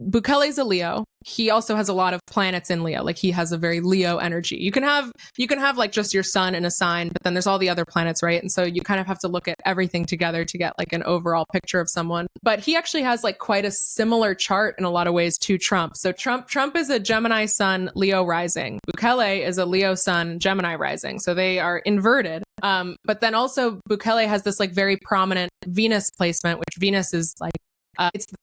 Bukele's a Leo. He also has a lot of planets in Leo. Like he has a very Leo energy. You can have like just your sun in a sign, but then there's all the other planets, right? And so you kind of have to look at everything together to get like an overall picture of someone. But he actually has like quite a similar chart in a lot of ways to Trump. So Trump is a Gemini sun, Leo rising. Bukele is a Leo sun, Gemini rising. So they are inverted. But then also Bukele has this like very prominent Venus placement, which Venus is like,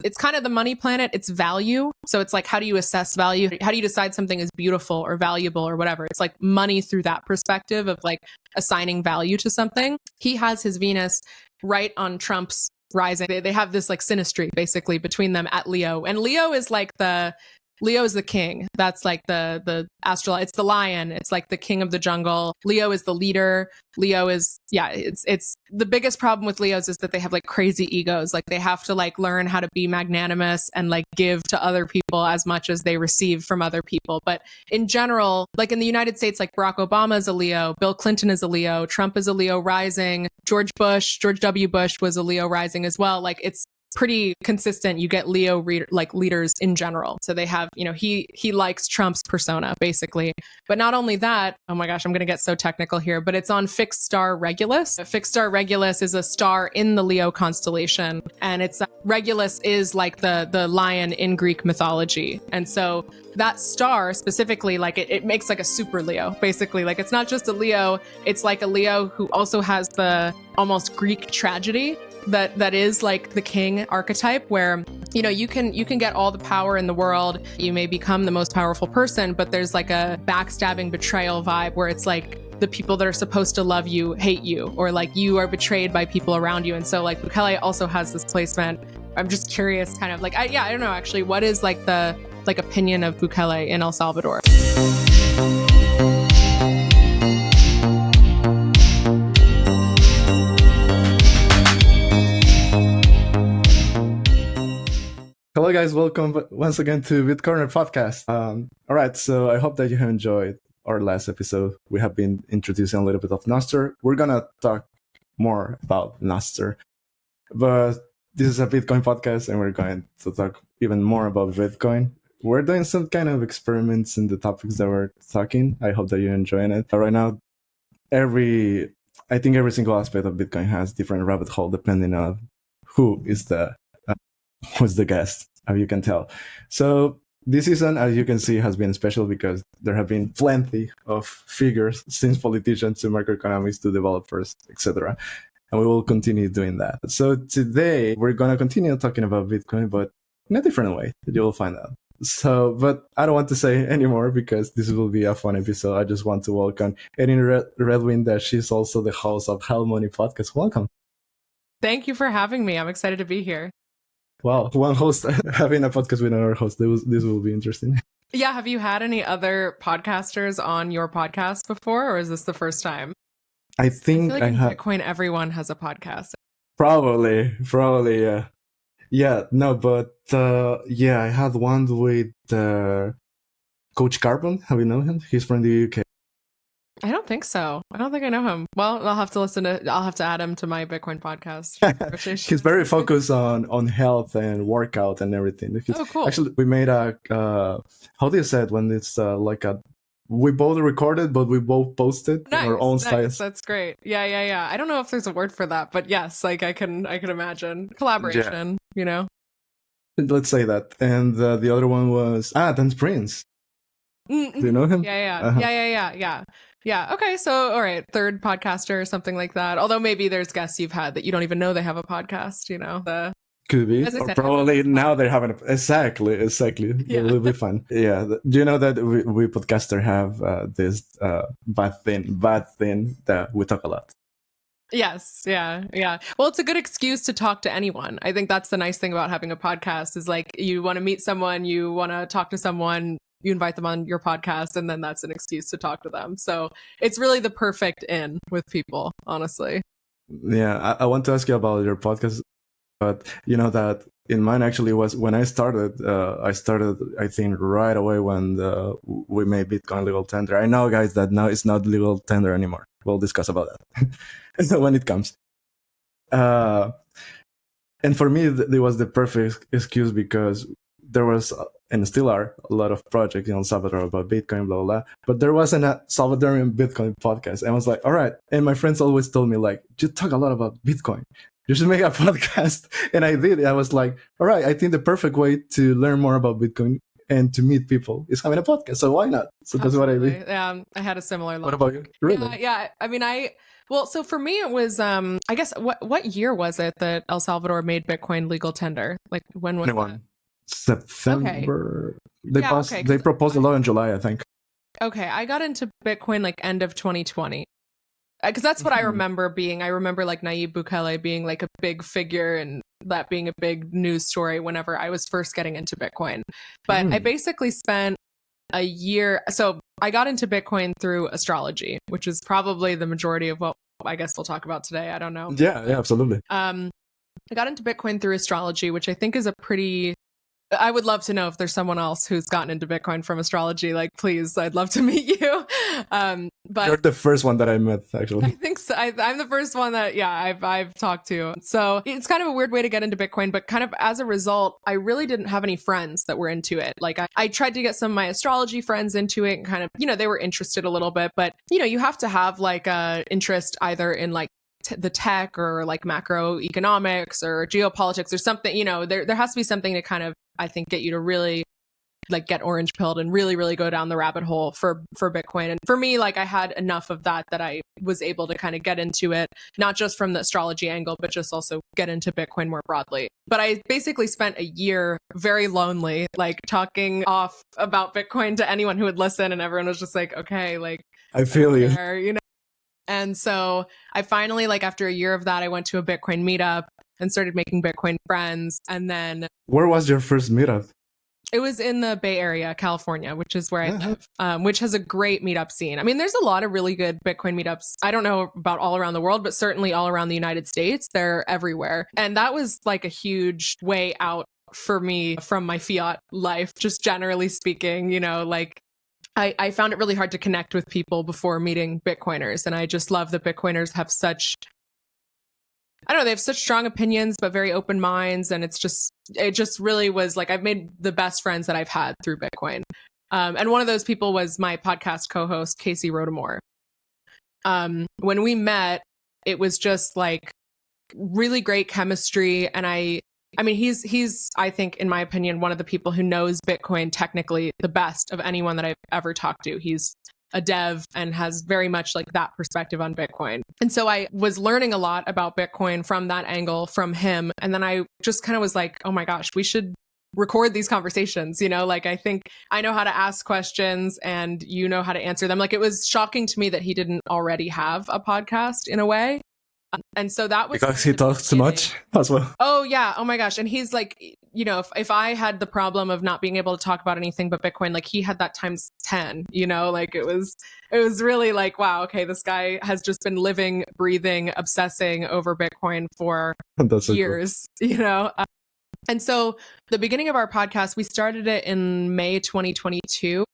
it's kind of the money planet. It's value. So it's like, how do you assess value? How do you decide something is beautiful or valuable or whatever? It's like money through that perspective of like assigning value to something. He has his Venus right on Trump's rising. They have this like synastry basically between them at Leo. And Leo is the king. That's like the astral. It's the lion. It's like the king of the jungle. Leo is the leader. Leo is, it's the biggest problem with Leos is that they have like crazy egos. Like they have to like learn how to be magnanimous and like give to other people as much as they receive from other people. But in general, like in the United States, like Barack Obama is a Leo, Bill Clinton is a Leo, Trump is a Leo rising, George W. Bush was a Leo rising as well. Like it's pretty consistent. You get Leo leaders in general. So they have, he likes Trump's persona basically. But not only that, oh my gosh, I'm going to get so technical here, but it's on fixed star Regulus. Fixed star Regulus is a star in the Leo constellation. And it's Regulus is like the lion in Greek mythology. And so that star specifically, like it makes like a super Leo, basically. Like it's not just a Leo, it's like a Leo who also has the almost Greek tragedy that is like the king archetype where, you can get all the power in the world. You may become the most powerful person, but there's like a backstabbing betrayal vibe where it's like the people that are supposed to love you hate you, or like you are betrayed by people around you. And so like Bukele also has this placement. I'm just curious kind of like, I don't know actually, what is like the opinion of Bukele in El Salvador? Hello guys, welcome once again to BitCorner podcast. All right, so I hope that you have enjoyed our last episode. We have been introducing a little bit of Nostr. We're gonna talk more about Nostr, but this is a Bitcoin podcast and we're going to talk even more about Bitcoin. We're doing some kind of experiments in the topics that we're talking. I hope that you're enjoying it. Right now, I think every single aspect of Bitcoin has different rabbit hole depending on who's the guest, as you can tell. So this season, as you can see, has been special because there have been plenty of figures, since politicians to macroeconomists to developers, etc. And we will continue doing that. So today, we're going to continue talking about Bitcoin, but in a different way. You will find out. So, but I don't want to say anymore because this will be a fun episode. I just want to welcome Erin Redwing, that she's also the host of Hell Money Podcast. Welcome. Thank you for having me. I'm excited to be here. Wow, one host having a podcast with another host. This will be interesting. Yeah, have you had any other podcasters on your podcast before, or is this the first time? I think I have. Bitcoin, everyone has a podcast. Probably, yeah. Yeah, no, but I had one with Coach Carbon. Have you known him? He's from the UK. I don't think so. I don't think I know him. Well, I'll have to add him to my Bitcoin podcast. He's very focused on health and workout and everything. Cool. Actually, we made a, how do you say it when it's we both recorded, but we both posted on our own styles. That's great. Yeah. I don't know if there's a word for that, but yes, like I can imagine collaboration, Let's say that. And the other one was, Dan Prince. Mm-hmm. Do you know him? Yeah. Yeah. Okay. So, all right. Third podcaster or something like that. Although maybe there's guests you've had that you don't even know they have a podcast, Could be. Or probably now they're having exactly. Yeah. It will be fun. Yeah. Do you know that we podcaster have this bad thing that we talk a lot? Yes. Yeah. Well, it's a good excuse to talk to anyone. I think that's the nice thing about having a podcast is like you want to meet someone, you want to talk to someone, you invite them on your podcast, and then that's an excuse to talk to them. So it's really the perfect in with people, honestly. Yeah, I want to ask you about your podcast, but that in mine actually was when I started, I think right away when we made Bitcoin legal tender. I know, guys, that now it's not legal tender anymore. We'll discuss about that when it comes. And for me, it was the perfect excuse because there was and still are a lot of projects in El Salvador about Bitcoin, blah, blah, blah. But there wasn't a Salvadorian Bitcoin podcast. And I was like, all right. And my friends always told me, like, you talk a lot about Bitcoin. You should make a podcast. And I did. I was like, all right, I think the perfect way to learn more about Bitcoin and to meet people is having a podcast. So why not? So that's what I did. Yeah, I had a similar. What about you? Really? Yeah. I mean, well, so for me, it was, I guess, what year was it that El Salvador made Bitcoin legal tender? Like, when was 21. that? September. Okay. They proposed a law in July, I think. Okay, I got into Bitcoin like end of 2020. Because that's what I remember being. I remember like Nayib Bukele being like a big figure and that being a big news story whenever I was first getting into Bitcoin. But I basically spent a year. So I got into Bitcoin through astrology, which is probably the majority of what I guess we'll talk about today. I don't know. Yeah, absolutely. I got into Bitcoin through astrology, which I think is a pretty... I would love to know if there's someone else who's gotten into Bitcoin from astrology. Like, please, I'd love to meet you. But you're the first one that I met, actually. I think so. I'm the first one that, I've talked to. So it's kind of a weird way to get into Bitcoin, but kind of as a result, I really didn't have any friends that were into it. Like I tried to get some of my astrology friends into it and kind of, they were interested a little bit, but you have to have like a interest either in like the tech or like macroeconomics or geopolitics or something, there has to be something to kind of, I think, get you to really like get orange pilled and really, really go down the rabbit hole for Bitcoin. And for me, like I had enough of that I was able to kind of get into it, not just from the astrology angle, but just also get into Bitcoin more broadly. But I basically spent a year very lonely, like talking off about Bitcoin to anyone who would listen. And everyone was just like, okay, like, I feel you. And so I finally, like after a year of that, I went to a Bitcoin meetup and started making Bitcoin friends. And then... Where was your first meetup? It was in the Bay Area, California, which is where I live, which has a great meetup scene. I mean, there's a lot of really good Bitcoin meetups. I don't know about all around the world, but certainly all around the United States. They're everywhere. And that was like a huge way out for me from my fiat life, just generally speaking, like I found it really hard to connect with people before meeting Bitcoiners. And I just love that Bitcoiners have they have such strong opinions, but very open minds. And it just really was like, I've made the best friends that I've had through Bitcoin. And one of those people was my podcast co-host, Casey Rotamore. When we met, it was just like really great chemistry. And I mean, he's, I think, in my opinion, one of the people who knows Bitcoin technically the best of anyone that I've ever talked to. He's a dev and has very much like that perspective on Bitcoin. And so I was learning a lot about Bitcoin from that angle from him. And then I just kind of was like, oh my gosh, we should record these conversations. Like I think I know how to ask questions and you know how to answer them. Like it was shocking to me that he didn't already have a podcast in a way. And so that was because he talks too much as well. Oh yeah. Oh my gosh. And he's like, if I had the problem of not being able to talk about anything but Bitcoin, like he had that times 10, like it was really like, wow, okay, this guy has just been living, breathing, obsessing over Bitcoin for years, cool. And so the beginning of our podcast, we started it in May 2022.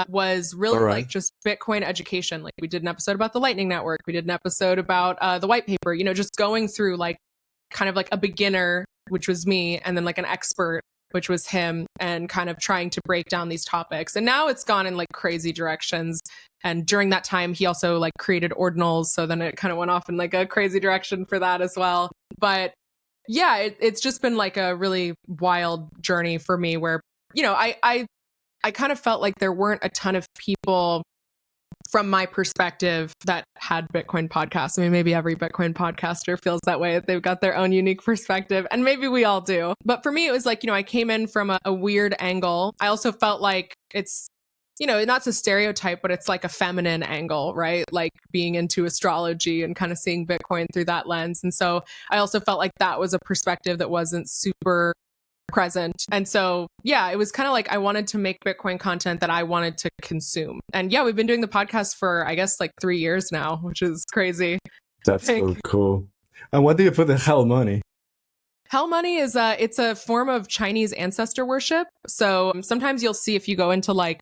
Was really like just Bitcoin education. Like we did an episode about the Lightning Network. We did an episode about the white paper, just going through like kind of like a beginner, which was me, and then like an expert, which was him, and kind of trying to break down these topics. And now it's gone in like crazy directions. And during that time, he also like created ordinals. So then it kind of went off in like a crazy direction for that as well. But yeah, it's just been like a really wild journey for me where, I kind of felt like there weren't a ton of people from my perspective that had Bitcoin podcasts. I mean, maybe every Bitcoin podcaster feels that way. They've got their own unique perspective, and maybe we all do. But for me, it was like, I came in from a weird angle. I also felt like it's, not a stereotype, but it's like a feminine angle, right? Like being into astrology and kind of seeing Bitcoin through that lens. And so I also felt like that was a perspective that wasn't super present. And so, yeah, it was kind of like I wanted to make Bitcoin content that I wanted to consume. And yeah, we've been doing the podcast for, I guess, like 3 years now, which is crazy. That's so cool. And what do you put in hell money? Hell money is it's a form of Chinese ancestor worship. So sometimes you'll see if you go into like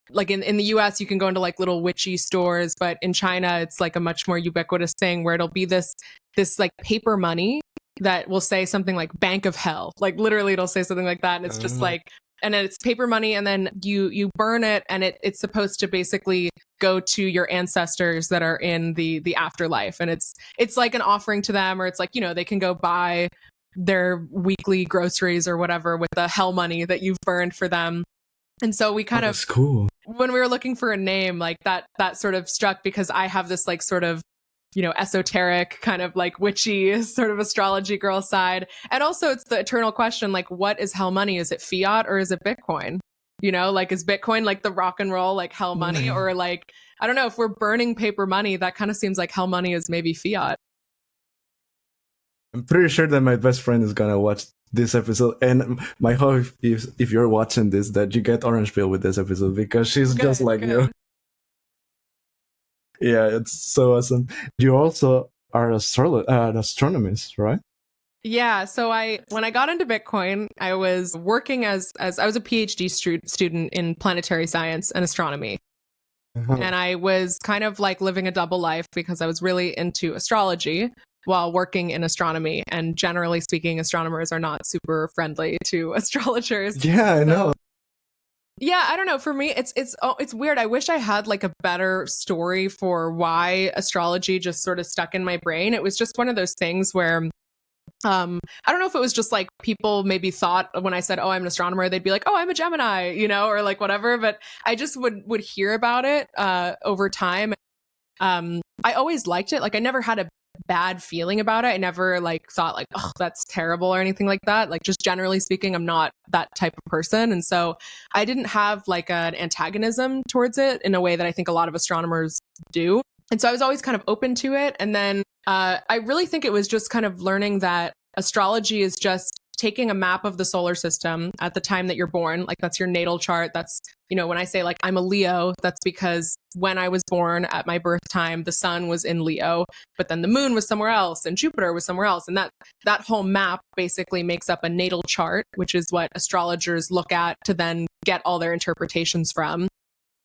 in the US, you can go into like little witchy stores, but in China, it's like a much more ubiquitous thing where it'll be this like paper money that will say something like Bank of Hell. Like literally it'll say something like that. And it's just like, and then it's paper money, and then you burn it, and it's supposed to basically go to your ancestors that are in the afterlife. And it's like an offering to them, or it's like, they can go buy their weekly groceries or whatever with the hell money that you've burned for them. And so we kind that's cool. When we were looking for a name, like that sort of struck, because I have this like sort of, esoteric kind of like witchy sort of astrology girl side. And also it's the eternal question, like, what is hell money? Is it fiat or is it Bitcoin? Like, is Bitcoin like the rock and roll, like hell money? Or like, I don't know, if we're burning paper money, that kind of seems like hell money is maybe fiat. I'm pretty sure that my best friend is gonna watch this episode, and my hope is, if you're watching this, that you get orange pill with this episode, because she's just like you. Yeah, it's so awesome. You also are an astronomist, right? Yeah. So when I got into Bitcoin, I was working as I was a PhD student in planetary science and astronomy. And I was kind of like living a double life, because I was really into astrology while working in astronomy. And generally speaking, astronomers are not super friendly to astrologers. Yeah, I know. Yeah, I don't know. For me, it's weird. I wish I had like a better story for why astrology just sort of stuck in my brain. It was just one of those things where I don't know if it was just like people maybe thought when I said, "Oh, I'm an astronomer," they'd be like, "Oh, I'm a Gemini," or like whatever. But I just would hear about it over time. I always liked it. Like I never had a bad feeling about it. I never like thought like, oh, that's terrible or anything like that. Like just generally speaking, I'm not that type of person. And so I didn't have like an antagonism towards it in a way that I think a lot of astronomers do. And so I was always kind of open to it. And then I really think it was just kind of learning that astrology is just taking a map of the solar system at the time that you're born. Like that's your natal chart. That's, when I say like I'm a Leo, that's because when I was born at my birth time, the sun was in Leo, but then the moon was somewhere else and Jupiter was somewhere else. And that whole map basically makes up a natal chart, which is what astrologers look at to then get all their interpretations from.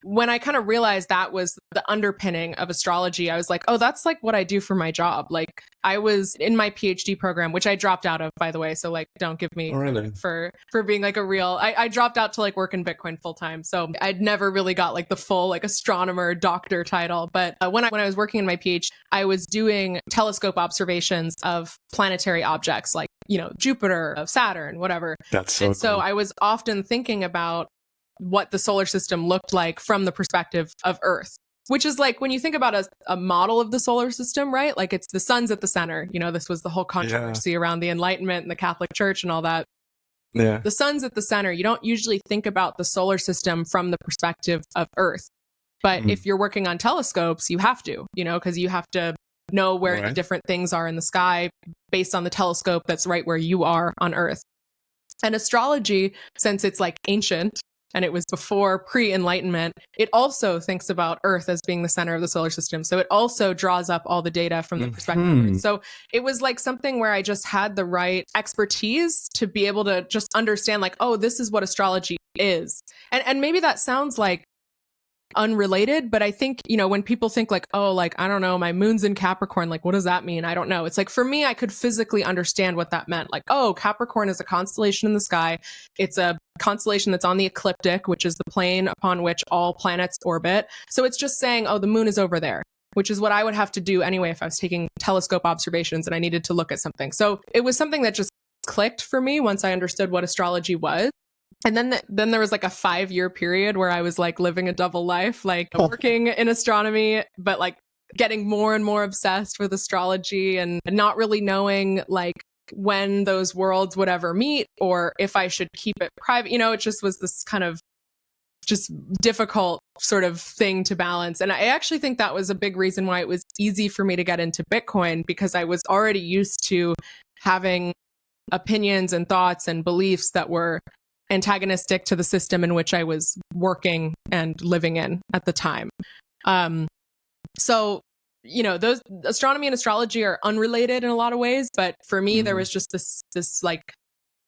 When I kind of realized that was the underpinning of astrology, I was like, oh, that's like what I do for my job. Like I was in my PhD program, which I dropped out of, by the way. So like, don't give me for being like a real, I dropped out to like work in Bitcoin full time. So I'd never really got like the full like astronomer doctor title. But when I was working in my PhD, I was doing telescope observations of planetary objects like, Jupiter, Saturn, whatever. That's so and cool. So I was often thinking about what the solar system looked like from the perspective of Earth, which is like when you think about a model of the solar system, right? Like it's the sun's at the center. This was the whole controversy around the Enlightenment and the Catholic Church and all that. Yeah. The sun's at the center. You don't usually think about the solar system from the perspective of Earth. But if you're working on telescopes, you have to, because you have to know where the different things are in the sky based on the telescope that's right where you are on Earth. And astrology, since it's like ancient, and it was before pre-Enlightenment, it also thinks about Earth as being the center of the solar system. So it also draws up all the data from the perspective of Earth. So it was like something where I just had the right expertise to be able to just understand like, oh, this is what astrology is. And maybe that sounds like unrelated, but I think, when people think like, oh, like, I don't know, my moon's in Capricorn, like, what does that mean? I don't know. It's like, for me, I could physically understand what that meant. Like, oh, Capricorn is a constellation in the sky. It's a constellation that's on the ecliptic, which is the plane upon which all planets orbit. So it's just saying, oh, the moon is over there, which is what I would have to do anyway if I was taking telescope observations and I needed to look at something. So it was something that just clicked for me once I understood what astrology was. And then there was like a 5-year period where I was like living a double life, like working in astronomy, but like getting more and more obsessed with astrology and not really knowing like when those worlds would ever meet or if I should keep it private. It just was this kind of just difficult sort of thing to balance. And I actually think that was a big reason why it was easy for me to get into Bitcoin, because I was already used to having opinions and thoughts and beliefs that were antagonistic to the system in which I was working and living in at the time. So, those astronomy and astrology are unrelated in a lot of ways, but for me, there was just this like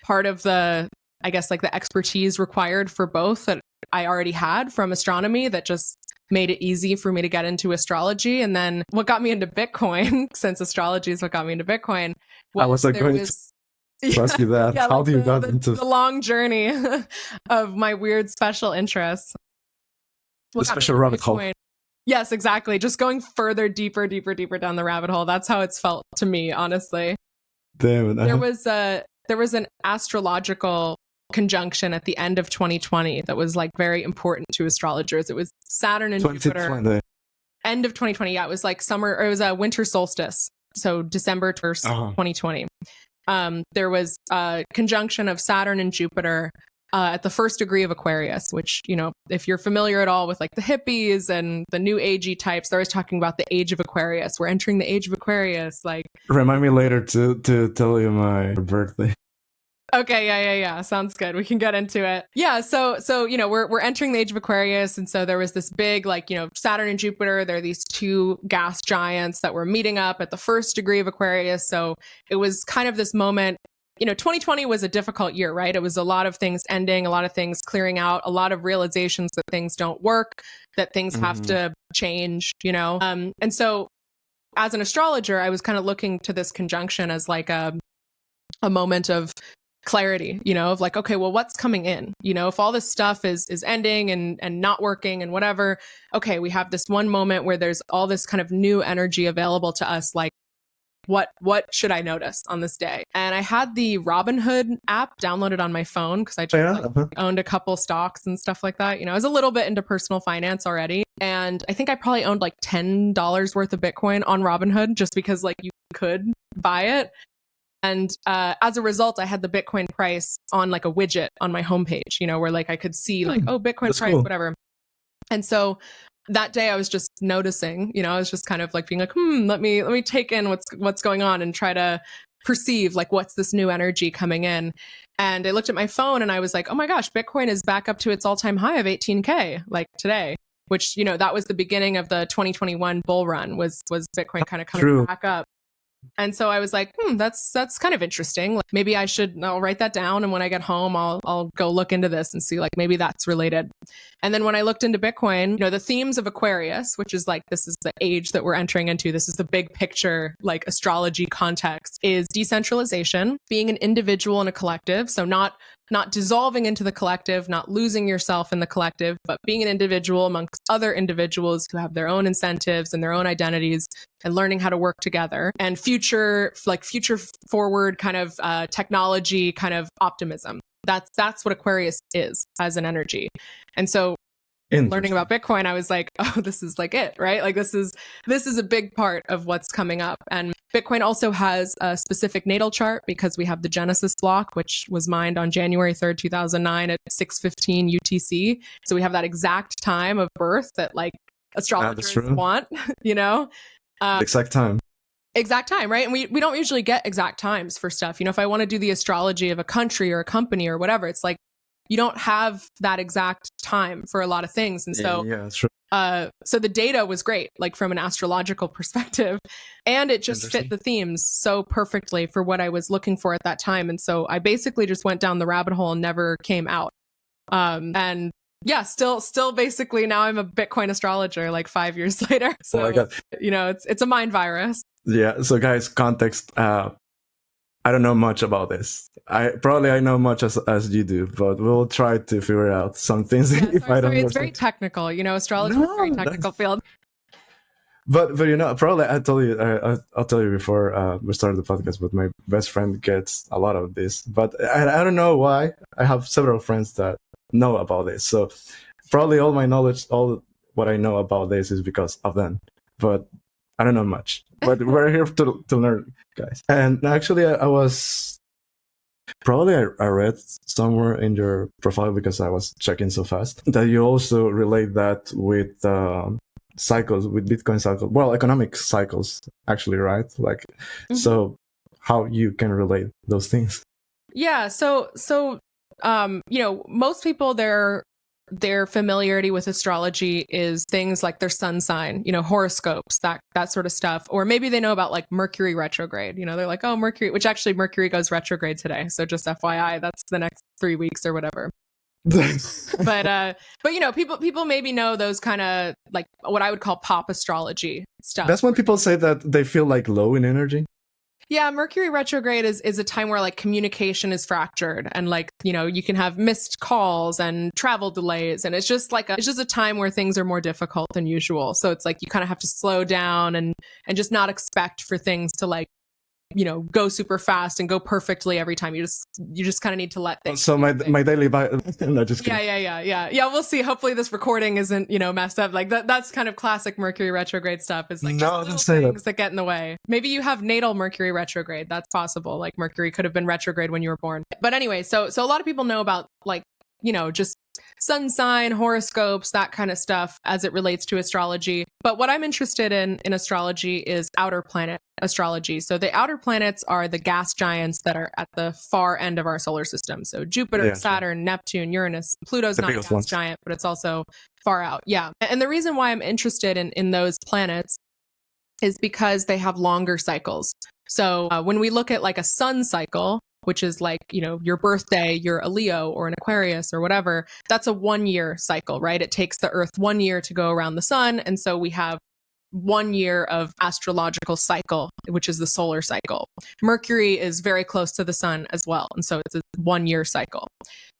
part of the, I guess, like the expertise required for both that I already had from astronomy that just made it easy for me to get into astrology. And then what got me into Bitcoin, since astrology is what got me into Bitcoin, I was like going to ask you that. Yeah, How like do you got into the long journey of my weird special interests? the special rabbit hole? Yes, exactly. Just going further, deeper down the rabbit hole. That's how it's felt to me, honestly. Damn it. There was an astrological conjunction at the end of 2020 that was like very important to astrologers. It was Saturn and Jupiter. End of 2020. Yeah, it was like summer, or it was a winter solstice. So December 1st, 2020. There was a conjunction of Saturn and Jupiter at the first degree of Aquarius, which, you know, if you're familiar at all with like the hippies and the new agey types, they're always talking about the Age of Aquarius. We're entering the Age of Aquarius. Like, remind me later to tell you my birthday. Okay, yeah. Sounds good. We can get into it. Yeah, so you know, we're entering the Age of Aquarius, and so there was this big, like, you know, Saturn and Jupiter, they're these two gas giants that were meeting up at the first degree of Aquarius. So it was kind of this moment. You know, 2020 was a difficult year, right? It was a lot of things ending, a lot of things clearing out, a lot of realizations that things don't work, that things have to change, you know? And so as an astrologer, I was kind of looking to this conjunction as like a moment of clarity, you know, of like, okay, well, what's coming in? You know, if all this stuff is ending and not working and whatever, okay, we have this one moment where there's all this kind of new energy available to us, like, what should I notice on this day? And I had the Robinhood app downloaded on my phone because I just owned a couple stocks and stuff like that. You know, I was a little bit into personal finance already. And I think I probably owned like $10 worth of Bitcoin on Robinhood just because like you could buy it. And as a result, I had the Bitcoin price on like a widget on my homepage, you know, where like I could see like, oh, Bitcoin price, cool. Whatever. And so that day I was just noticing, you know, I was just kind of like being like, let me take in what's going on and try to perceive like what's this new energy coming in. And I looked at my phone and I was like, oh my gosh, Bitcoin is back up to its all-time high of 18K like today, which, you know, that was the beginning of the 2021 bull run was Bitcoin kind of coming back up. And so I was like, that's kind of interesting. Like maybe I'll write that down. And when I get home, I'll go look into this and see like maybe that's related. And then when I looked into Bitcoin, you know, the themes of Aquarius, which is like, this is the age that we're entering into. This is the big picture, like astrology context, is decentralization, being an individual in a collective. So not dissolving into the collective, not losing yourself in the collective, but being an individual amongst other individuals who have their own incentives and their own identities and learning how to work together, and future forward kind of technology kind of optimism. That's what Aquarius is as an energy. And so learning about Bitcoin, I was like, oh, this is like it, right? Like this is a big part of what's coming up. And Bitcoin also has a specific natal chart because we have the Genesis block, which was mined on January 3rd, 2009 at 6:15 UTC. So we have that exact time of birth that like astrologers want, you know? Exact time, right? And we don't usually get exact times for stuff. You know, if I want to do the astrology of a country or a company or whatever, it's like, you don't have that exact time for a lot of things. And so, that's true. So the data was great, like from an astrological perspective, and it just fit the themes so perfectly for what I was looking for at that time. And so I basically just went down the rabbit hole and never came out. And yeah, still basically now I'm a Bitcoin astrologer like 5 years later. So, you know, it's a mind virus. Yeah. So guys, context, I don't know much about this. I know much as you do, but we'll try to figure out some things. I don't understand. It's very technical, you know, astrology is a very technical field. But you know, probably I'll tell you before we started the podcast, but my best friend gets a lot of this, but I don't know why. I have several friends that know about this, so probably all my knowledge, all what I know about this is because of them, but I don't know much. But we're here to learn, guys. And actually I was probably I read somewhere in your profile, because I was checking so fast, that you also relate that with cycles, with Bitcoin cycles, well, economic cycles actually, right? Like, so how you can relate those things? Yeah. So you know, most people, their familiarity with astrology is things like their sun sign, you know, horoscopes, that sort of stuff. Or maybe they know about like Mercury retrograde, you know, they're like, oh, Mercury, which actually Mercury goes retrograde today. So just FYI, that's the next 3 weeks or whatever. But people maybe know those kind of like what I would call pop astrology stuff. That's when people say that they feel like low in energy. Yeah, Mercury retrograde is a time where like communication is fractured and like, you can have missed calls and travel delays. And it's just a time where things are more difficult than usual. So it's like you kind of have to slow down and just not expect for things to like, go super fast and go perfectly every time. You just kind of need to let things. So my daily no, just kidding. Yeah. We'll see. Hopefully this recording isn't, messed up. Like that's kind of classic Mercury retrograde stuff. Is like no, don't say things that get in the way. Maybe you have natal Mercury retrograde. That's possible. Like Mercury could have been retrograde when you were born. But anyway, so a lot of people know about like, just sun sign, horoscopes, that kind of stuff as it relates to astrology. But what I'm interested in astrology is outer planet astrology. So the outer planets are the gas giants that are at the far end of our solar system. So Jupiter, Saturn, Neptune, Uranus. Pluto's not a gas giant, but it's also far out. Yeah. And the reason why I'm interested in those planets is because they have longer cycles. So when we look at like a sun cycle, which is like, your birthday, you're a Leo or an Aquarius or whatever, that's a 1 year cycle, right? It takes the Earth 1 year to go around the sun. And so we have 1 year of astrological cycle, which is the solar cycle. Mercury is very close to the sun as well. And so it's a 1 year cycle.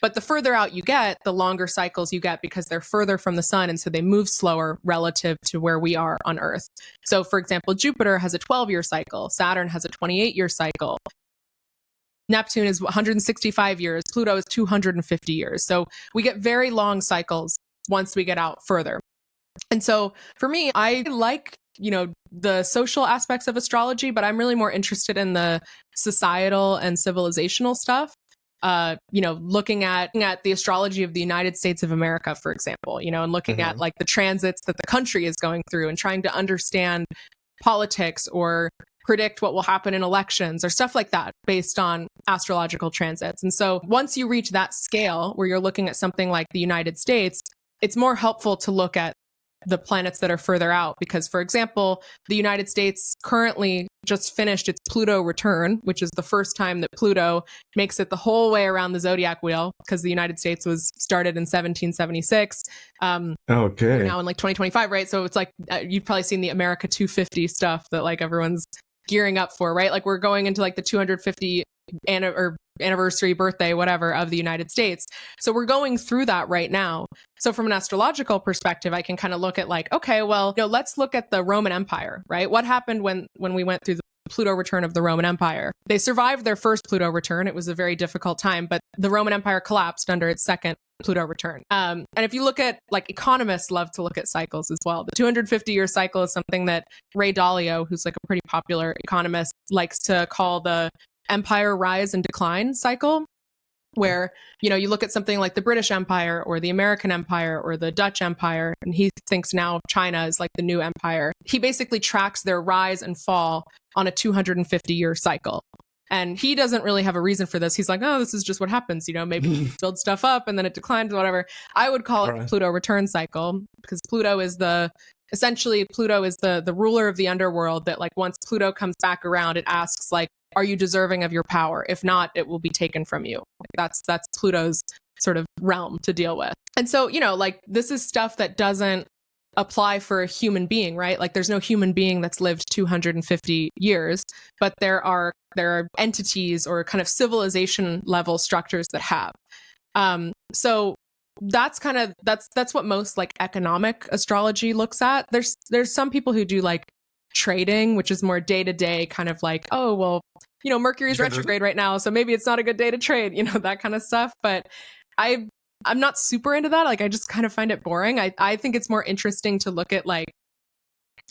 But the further out you get, the longer cycles you get because they're further from the sun. And so they move slower relative to where we are on Earth. So for example, Jupiter has a 12-year cycle. Saturn has a 28-year cycle. Neptune is 165 years. Pluto is 250 years. So we get very long cycles once we get out further. And so for me, I like, the social aspects of astrology, but I'm really more interested in the societal and civilizational stuff. Looking at the astrology of the United States of America, for example, and looking at like the transits that the country is going through and trying to understand politics or predict what will happen in elections or stuff like that based on astrological transits. And so once you reach that scale where you're looking at something like the United States, it's more helpful to look at the planets that are further out because, for example, the United States currently just finished its Pluto return, which is the first time that Pluto makes it the whole way around the zodiac wheel because the United States was started in 1776. Okay. We're now in like 2025, right? So it's like you've probably seen the America 250 stuff that like everyone's gearing up for, right? Like we're going into like the 250 anniversary, birthday, whatever, of the United States. So we're going through that right now. So from an astrological perspective, I can kind of look at like, okay, well, let's look at the Roman Empire, right? What happened when we went through the Pluto return of the Roman Empire? They survived their first Pluto return. It was a very difficult time, but the Roman Empire collapsed under its second Pluto return. And if you look at, like, economists love to look at cycles as well. The 250-year cycle is something that Ray Dalio, who's like a pretty popular economist, likes to call the empire rise and decline cycle, where, you look at something like the British Empire or the American Empire or the Dutch Empire, and he thinks now China is like the new empire. He basically tracks their rise and fall on a 250-year cycle. And he doesn't really have a reason for this. He's like, oh, this is just what happens. Maybe you build stuff up and then it declines or whatever. I would call it the Pluto return cycle because Pluto is the ruler of the underworld that, like, once Pluto comes back around, it asks, like, are you deserving of your power? If not, it will be taken from you. That's Pluto's sort of realm to deal with. And so, like, this is stuff that doesn't apply for a human being, right? Like, there's no human being that's lived 250 years, but there are entities or kind of civilization level structures that have. So that's what most like economic astrology looks at. There's some people who do like trading, which is more day to day, kind of like, oh, well, Mercury's retrograde right now, so maybe it's not a good day to trade, that kind of stuff. But I'm not super into that. Like, I just kind of find it boring. I think it's more interesting to look at, like,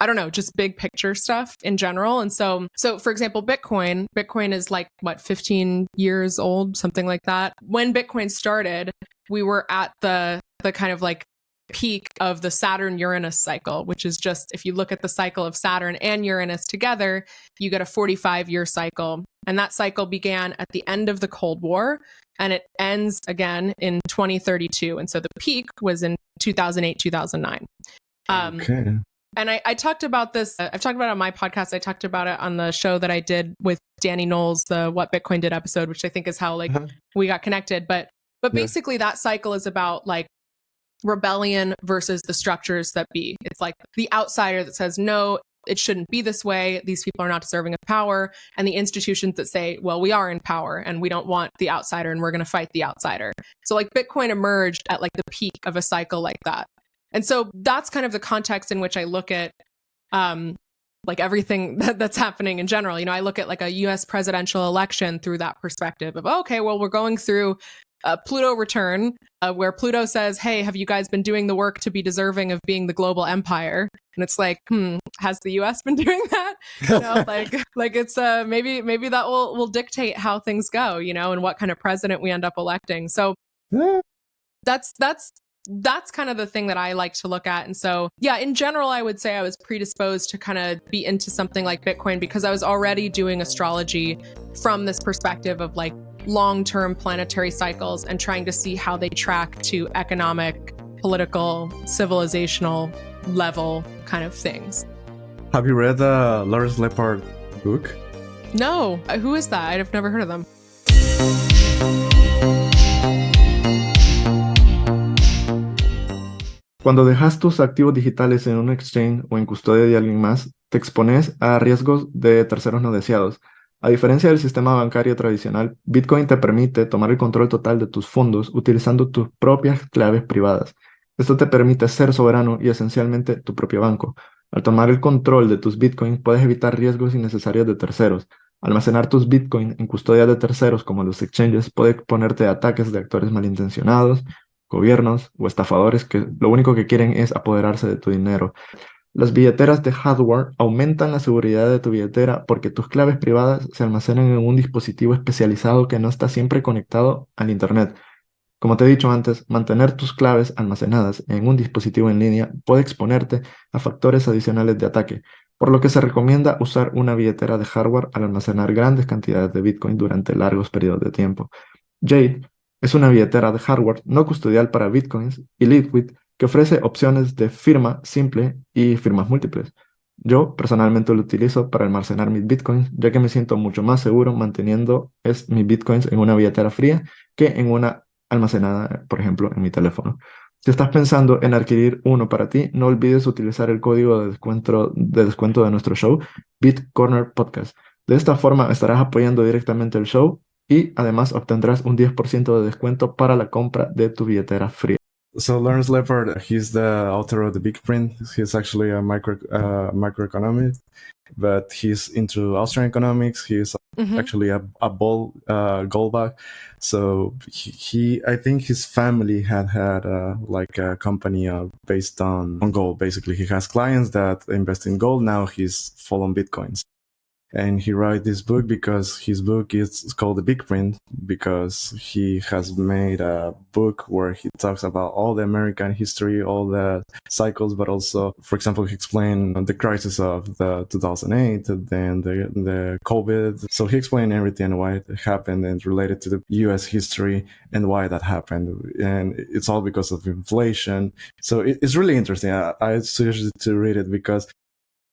I don't know, just big picture stuff in general. And so for example, Bitcoin is like, what, 15 years old, something like that. When Bitcoin started, we were at the kind of like peak of the Saturn-Uranus cycle, which is just, if you look at the cycle of Saturn and Uranus together, you get a 45-year cycle. And that cycle began at the end of the Cold War, and it ends again in 2032. And so the peak was in 2008, 2009. Okay. And I talked about this, I've talked about it on my podcast. I talked about it on the show that I did with Danny Knowles, the What Bitcoin Did episode, which I think is how we got connected. But But Yeah. basically that cycle is about like rebellion versus the structures that be. It's like the outsider that says, no, it shouldn't be this way. These people are not deserving of power. And the institutions that say, well, we are in power and we don't want the outsider and we're going to fight the outsider. So like Bitcoin emerged at like the peak of a cycle like that. And so that's kind of the context in which I look at like everything that's happening in general. You know, I look at like a US presidential election through that perspective of, okay, well, we're going through a Pluto return where Pluto says, hey, have you guys been doing the work to be deserving of being the global empire? And it's like, has the US been doing that? You know, like it's maybe that will dictate how things go, you know, and what kind of president we end up electing. So that's kind of the thing that I like to look at. And so, yeah, in general, I would say I was predisposed to kind of be into something like Bitcoin because I was already doing astrology from this perspective of like long-term planetary cycles and trying to see how they track to economic, political, civilizational level kind of things. Have you read Lawrence Lepard book? No. Who is that? I've never heard of them. Cuando dejas tus activos digitales en un exchange o en custodia de alguien más, te expones a riesgos de terceros no deseados. A diferencia del sistema bancario tradicional, Bitcoin te permite tomar el control total de tus fondos utilizando tus propias claves privadas. Esto te permite ser soberano y esencialmente tu propio banco. Al tomar el control de tus Bitcoins, puedes evitar riesgos innecesarios de terceros. Almacenar tus Bitcoin en custodia de terceros como los exchanges puede exponerte a ataques de actores malintencionados, gobiernos o estafadores que lo único que quieren es apoderarse de tu dinero. Las billeteras de hardware aumentan la seguridad de tu billetera porque tus claves privadas se almacenan en un dispositivo especializado que no está siempre conectado al Internet. Como te he dicho antes, mantener tus claves almacenadas en un dispositivo en línea puede exponerte a factores adicionales de ataque, por lo que se recomienda usar una billetera de hardware al almacenar grandes cantidades de Bitcoin durante largos periodos de tiempo. Jade es una billetera de hardware no custodial para Bitcoins y Liquid que ofrece opciones de firma simple y firmas múltiples. Yo personalmente lo utilizo para almacenar mis Bitcoins, ya que me siento mucho más seguro manteniendo mis Bitcoins en una billetera fría que en una almacenada, por ejemplo, en mi teléfono. Si estás pensando en adquirir uno para ti, no olvides utilizar el código de descuento de nuestro show, BitCorner Podcast. De esta forma estarás apoyando directamente el show y además obtendrás un 10% de descuento para la compra de tu billetera fría. So Lawrence Lepard, he's the author of The Big Print. He's actually a microeconomist, but he's into Austrian economics. He's actually a goldbug. So I think his family had like a company based on gold. Basically, he has clients that invest in gold. Now he's full on Bitcoins. And he wrote this book because his book is called The Big Print, because he has made a book where he talks about all the American history, all the cycles, but also, for example, he explained the crisis of the 2008, then the COVID. So he explained everything, why it happened and related to the US history and why that happened. And it's all because of inflation. So it's really interesting. I suggest you to read it because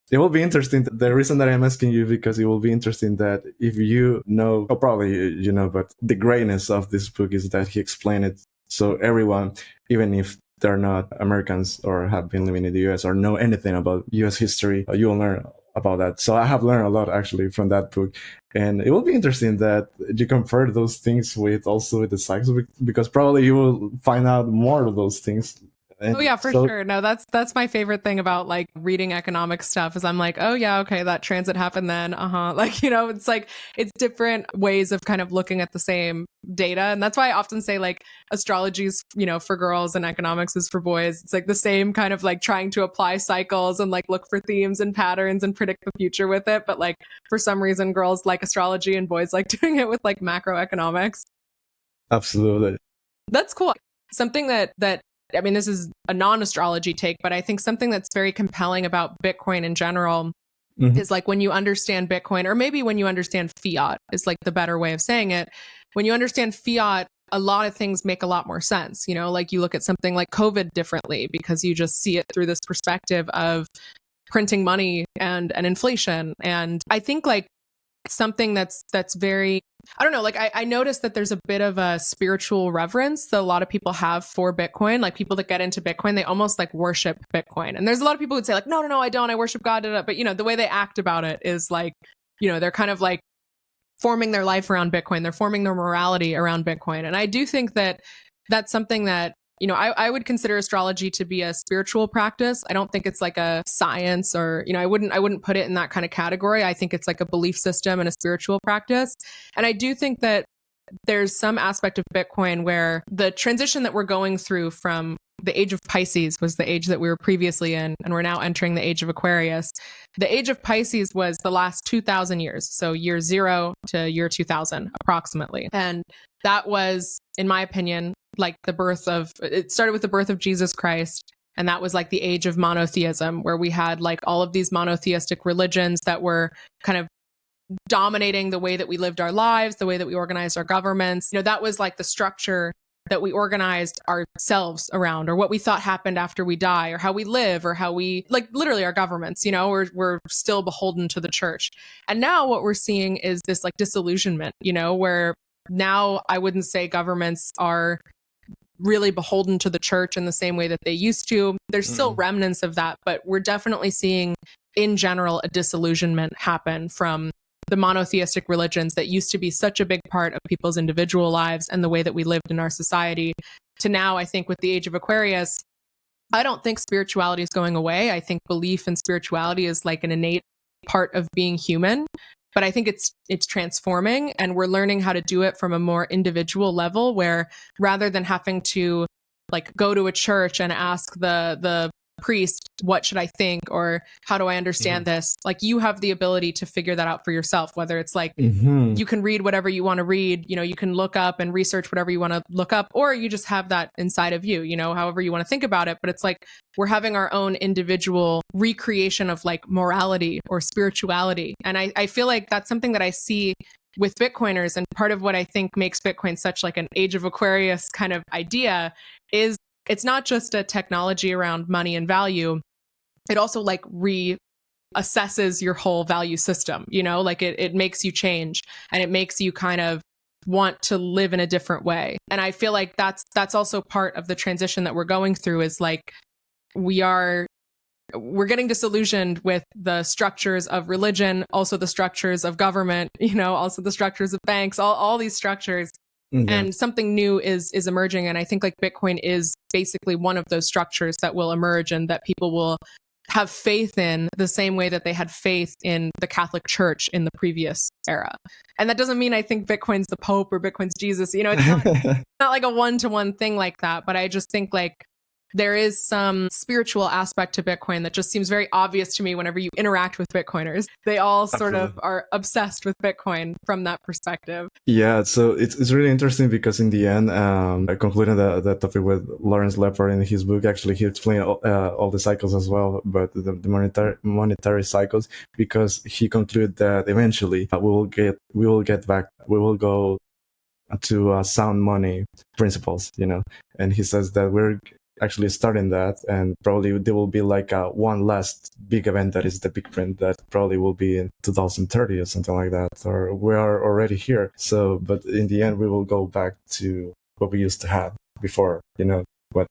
it will be interesting. The reason that I'm asking you, because it will be interesting that if you know, or probably you know, but the greatness of this book is that he explained it so everyone, even if they're not Americans or have been living in the US or know anything about US history, you will learn about that. So I have learned a lot actually from that book. And it will be interesting that you compare those things with the cycles, because probably you will find out more of those things. Oh yeah, for sure. No, that's my favorite thing about like reading economic stuff is I'm like, oh yeah, okay, that transit happened then. Like, you know, it's like, it's different ways of kind of looking at the same data. And that's why I often say like astrology is, you know, for girls and economics is for boys. It's like the same kind of like trying to apply cycles and like look for themes and patterns and predict the future with it. But like for some reason, girls like astrology and boys like doing it with like macroeconomics. Absolutely. That's cool. Something that I mean, this is a non-astrology take, but I think something that's very compelling about Bitcoin in general is like when you understand Bitcoin, or maybe when you understand fiat is like the better way of saying it. When you understand fiat, a lot of things make a lot more sense. You know, like you look at something like COVID differently because you just see it through this perspective of printing money and inflation. And I think like something that's very, I don't know, like I noticed that there's a bit of a spiritual reverence that a lot of people have for Bitcoin. Like people that get into Bitcoin, they almost like worship Bitcoin. And there's a lot of people who would say like, no, I don't. I worship God. But, you know, the way they act about it is like, you know, they're kind of like forming their life around Bitcoin. They're forming their morality around Bitcoin. And I do think that that's something that, you know, I would consider astrology to be a spiritual practice. I don't think it's like a science or, you know, I wouldn't put it in that kind of category. I think it's like a belief system and a spiritual practice. And I do think that there's some aspect of Bitcoin where the transition that we're going through from the age of Pisces was the age that we were previously in, and we're now entering the age of Aquarius. The age of Pisces was the last 2,000 years. So year 0 to year 2000 approximately. And that was, in my opinion, like it started with the birth of Jesus Christ. And that was like the age of monotheism, where we had like all of these monotheistic religions that were kind of dominating the way that we lived our lives, the way that we organized our governments. You know, that was like the structure that we organized ourselves around, or what we thought happened after we die, or how we live, or how we, like literally our governments, you know, we're still beholden to the church. And now what we're seeing is this like disillusionment, you know, where now I wouldn't say governments are really beholden to the church in the same way that they used to. There's still remnants of that, but we're definitely seeing in general a disillusionment happen from the monotheistic religions that used to be such a big part of people's individual lives and the way that we lived in our society, to now, I think with the age of Aquarius, I don't think spirituality is going away. I think belief in spirituality is like an innate part of being human. But I think it's transforming, and we're learning how to do it from a more individual level, where rather than having to like go to a church and ask the priest, what should I think, or how do I understand this? Like you have the ability to figure that out for yourself, whether it's like you can read whatever you want to read, you know, you can look up and research whatever you want to look up, or you just have that inside of you, you know, however you want to think about it. But it's like we're having our own individual recreation of like morality or spirituality. And I feel like that's something that I see with Bitcoiners. And part of what I think makes Bitcoin such like an Age of Aquarius kind of idea is it's not just a technology around money and value. It also like reassesses your whole value system, you know, like it makes you change, and it makes you kind of want to live in a different way. And I feel like that's also part of the transition that we're going through, is like we're getting disillusioned with the structures of religion, also the structures of government, you know, also the structures of banks, all these structures. And something new is emerging. And I think like Bitcoin is basically one of those structures that will emerge, and that people will have faith in the same way that they had faith in the Catholic Church in the previous era. And that doesn't mean I think Bitcoin's the Pope or Bitcoin's Jesus. You know, it's not like a one-to-one thing like that. But I just think like there is some spiritual aspect to Bitcoin that just seems very obvious to me whenever you interact with Bitcoiners. They all sort of are obsessed with Bitcoin from that perspective. Yeah, so it's really interesting because in the end, I concluded that topic with Lawrence Lepard in his book. Actually, he explained all the cycles as well, but the monetary cycles, because he concluded that eventually we will go to sound money principles, you know. And he says that we're actually starting that, and probably there will be like one last big event, that is the big print, that probably will be in 2030 or something like that, or we are already here. So but in the end we will go back to what we used to have before, you know, what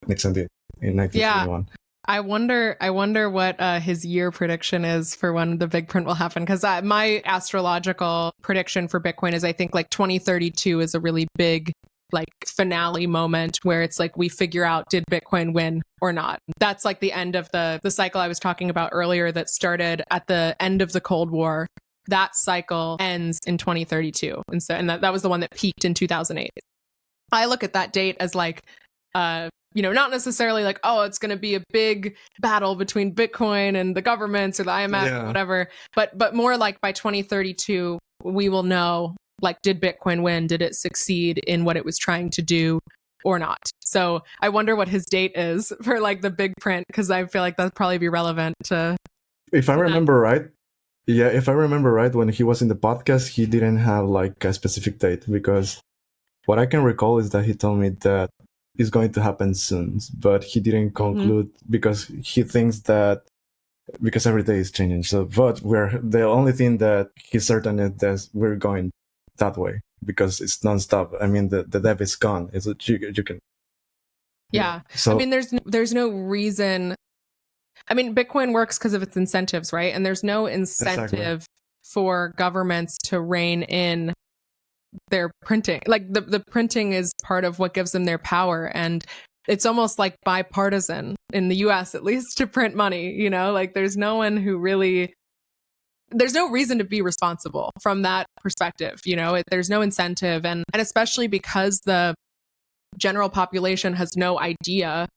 Nixon did in 1921. I wonder what his year prediction is for when the big print will happen, because my astrological prediction for Bitcoin is I think like 2032 is a really big like finale moment, where it's like we figure out, did Bitcoin win or not? That's like the end of the cycle I was talking about earlier that started at the end of the Cold War. That cycle ends in 2032. And that was the one that peaked in 2008. I look at that date as like, you know, not necessarily like, oh, it's going to be a big battle between Bitcoin and the governments or the IMF or whatever, but more like by 2032, we will know, like, did Bitcoin win? Did it succeed in what it was trying to do or not? So I wonder what his date is for like the big print, because I feel like that'd probably be relevant to. If I remember right, when he was in the podcast, he didn't have like a specific date, because what I can recall is that he told me that it's going to happen soon, but he didn't conclude because he thinks that because every day is changing. So, but we're the only thing that he's certain is that we're going that way because it's nonstop. I mean, the debt is gone. It's you can. Yeah. So I mean, there's no reason. I mean, Bitcoin works because of its incentives, right? And there's no incentive for governments to rein in their printing. Like the printing is part of what gives them their power. And it's almost like bipartisan in the US, at least, to print money, you know, like there's no one who really, there's no reason to be responsible from that perspective. You know, there's no incentive. And especially because the general population has no idea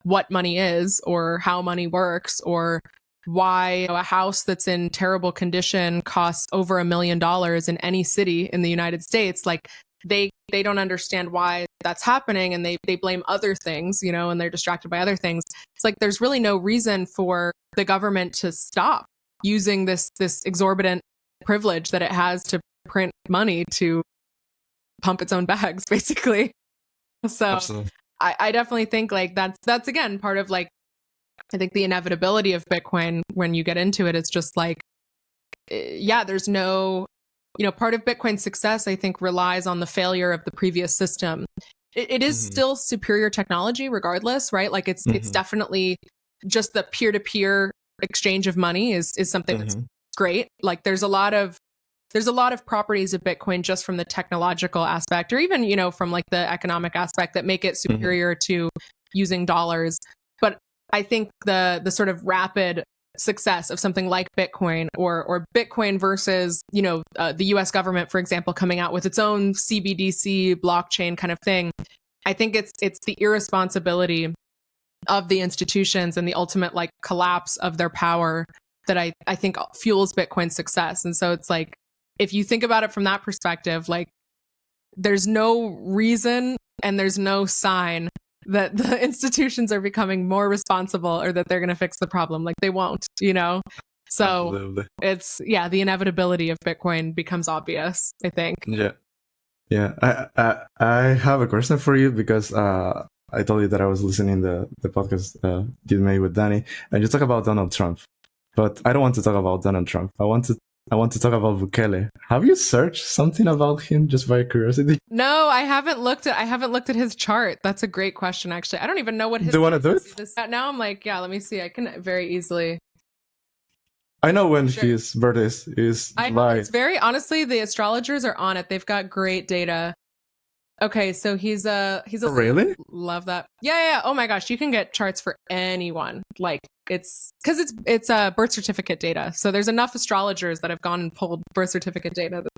what money is or how money works or why a house that's in terrible condition costs over $1 million in any city in the United States. Like they don't understand why that's happening, and they blame other things, you know, and they're distracted by other things. It's like there's really no reason for the government to stop using this exorbitant privilege that it has to print money to pump its own bags, basically. So absolutely. I definitely think like that's again part of like, I think the inevitability of Bitcoin when you get into it is just like, yeah, there's no, you know, part of Bitcoin's success, I think, relies on the failure of the previous system. It is still superior technology regardless, right? Like it's definitely just the peer-to-peer exchange of money is something that's great. Like there's a lot of properties of Bitcoin just from the technological aspect, or even, you know, from like the economic aspect that make it superior to using dollars. But I think the sort of rapid success of something like Bitcoin or Bitcoin versus, you know, the US government, for example, coming out with its own CBDC blockchain kind of thing. I think it's the irresponsibility of the institutions and the ultimate like collapse of their power that I think fuels Bitcoin's success. And so it's like, if you think about it from that perspective, like there's no reason and there's no sign that the institutions are becoming more responsible or that they're going to fix the problem. Like they won't, you know? So absolutely. it's, yeah, the inevitability of Bitcoin becomes obvious, I think. Yeah. I have a question for you because I told you that I was listening the podcast you made with Danny, and you talk about Donald Trump. But I don't want to talk about Donald Trump. I want to talk about Bukele. Have you searched something about him just by curiosity? No, I haven't looked at his chart. That's a great question, actually. I don't even know what his. Do you want to do it? Now I'm like, yeah, let me see. I can very easily. I know when his birthday is July. It's very, honestly, the astrologers are on it. They've got great data. Okay, so he's a really? Love that. Yeah. Oh my gosh, you can get charts for anyone. Like it's because it's a birth certificate data. So there's enough astrologers that have gone and pulled birth certificate data that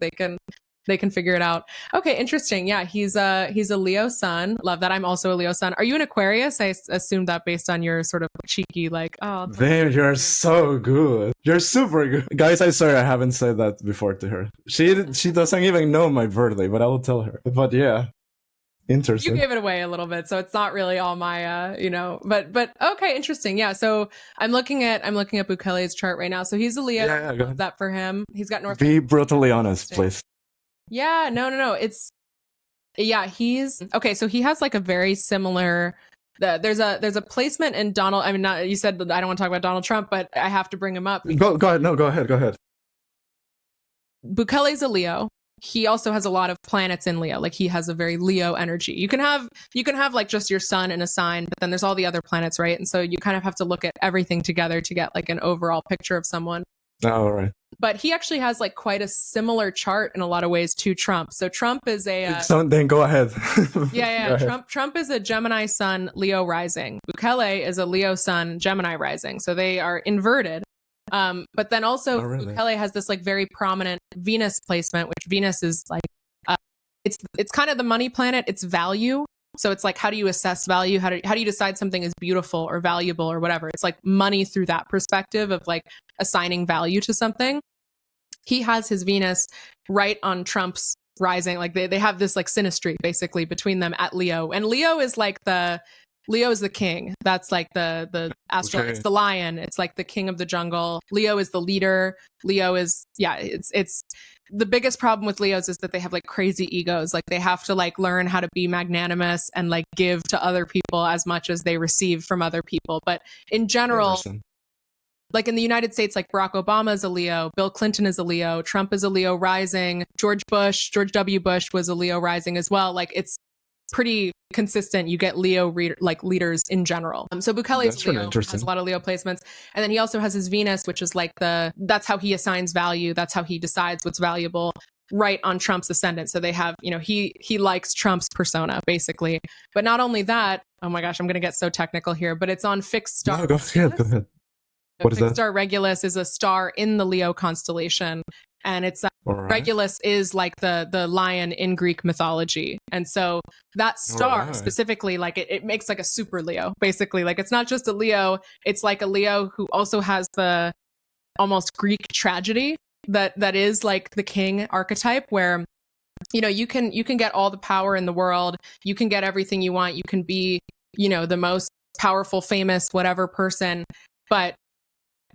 they can figure it out. Okay, interesting. Yeah, he's a Leo sun. Love that. I'm also a Leo sun. Are you an Aquarius? I assumed that based on your sort of cheeky like, oh, damn, you're so good. You're super good. Guys, I'm sorry I haven't said that before to her. She doesn't even know my birthday, but I will tell her. But yeah. Interesting. You gave it away a little bit, so it's not really all my you know, but okay, interesting. Yeah, so I'm looking at Bukele's chart right now. So he's a Leo. Yeah, love that for him. He's got North. Be brutally honest, please. Yeah, no. It's he's okay. So he has like a very similar. There's a placement in Donald. I mean, not, you said that I don't want to talk about Donald Trump, but I have to bring him up. Go ahead. No, go ahead. Bukele's a Leo. He also has a lot of planets in Leo. Like he has a very Leo energy. You can have like just your sun in a sign, but then there's all the other planets, right? And so you kind of have to look at everything together to get like an overall picture of someone. Oh, all right. But he actually has like quite a similar chart in a lot of ways to Trump. So Trump is a so then go ahead. Yeah. Go ahead. Trump is a Gemini sun, Leo rising. Bukele is a Leo sun, Gemini rising. So they are inverted. But then also Bukele has this like very prominent Venus placement, which Venus is like it's kind of the money planet. It's value. So it's like, how do you assess value? How do you decide something is beautiful or valuable or whatever? It's like money through that perspective of like assigning value to something. He has his Venus right on Trump's rising. Like they have this like synastry basically between them at Leo. And Leo is the king. That's like the astral. Okay. It's the lion. It's like the king of the jungle. Leo is the leader. Leo is, it's the biggest problem with Leos is that they have like crazy egos. Like they have to like learn how to be magnanimous and like give to other people as much as they receive from other people. But in general, like in the United States, like Barack Obama is a Leo, Bill Clinton is a Leo, Trump is a Leo rising, George W. Bush was a Leo rising as well. Like it's pretty consistent. You get Leo leaders in general. So Bukele is Leo, has a lot of Leo placements. And then he also has his Venus, which is like that's how he assigns value. That's how he decides what's valuable, right on Trump's ascendant. So they have, he likes Trump's persona, basically. But not only that, oh my gosh, I'm going to get so technical here, but it's on fixed star. No, go ahead. What is that? Fixed star Regulus is a star in the Leo constellation. And it's Regulus is like the lion in Greek mythology. And so that star specifically, like it makes like a super Leo, basically. Like it's not just a Leo, it's like a Leo who also has the almost Greek tragedy that is like the king archetype, where you can get all the power in the world, you can get everything you want, you can be the most powerful, famous, whatever person, but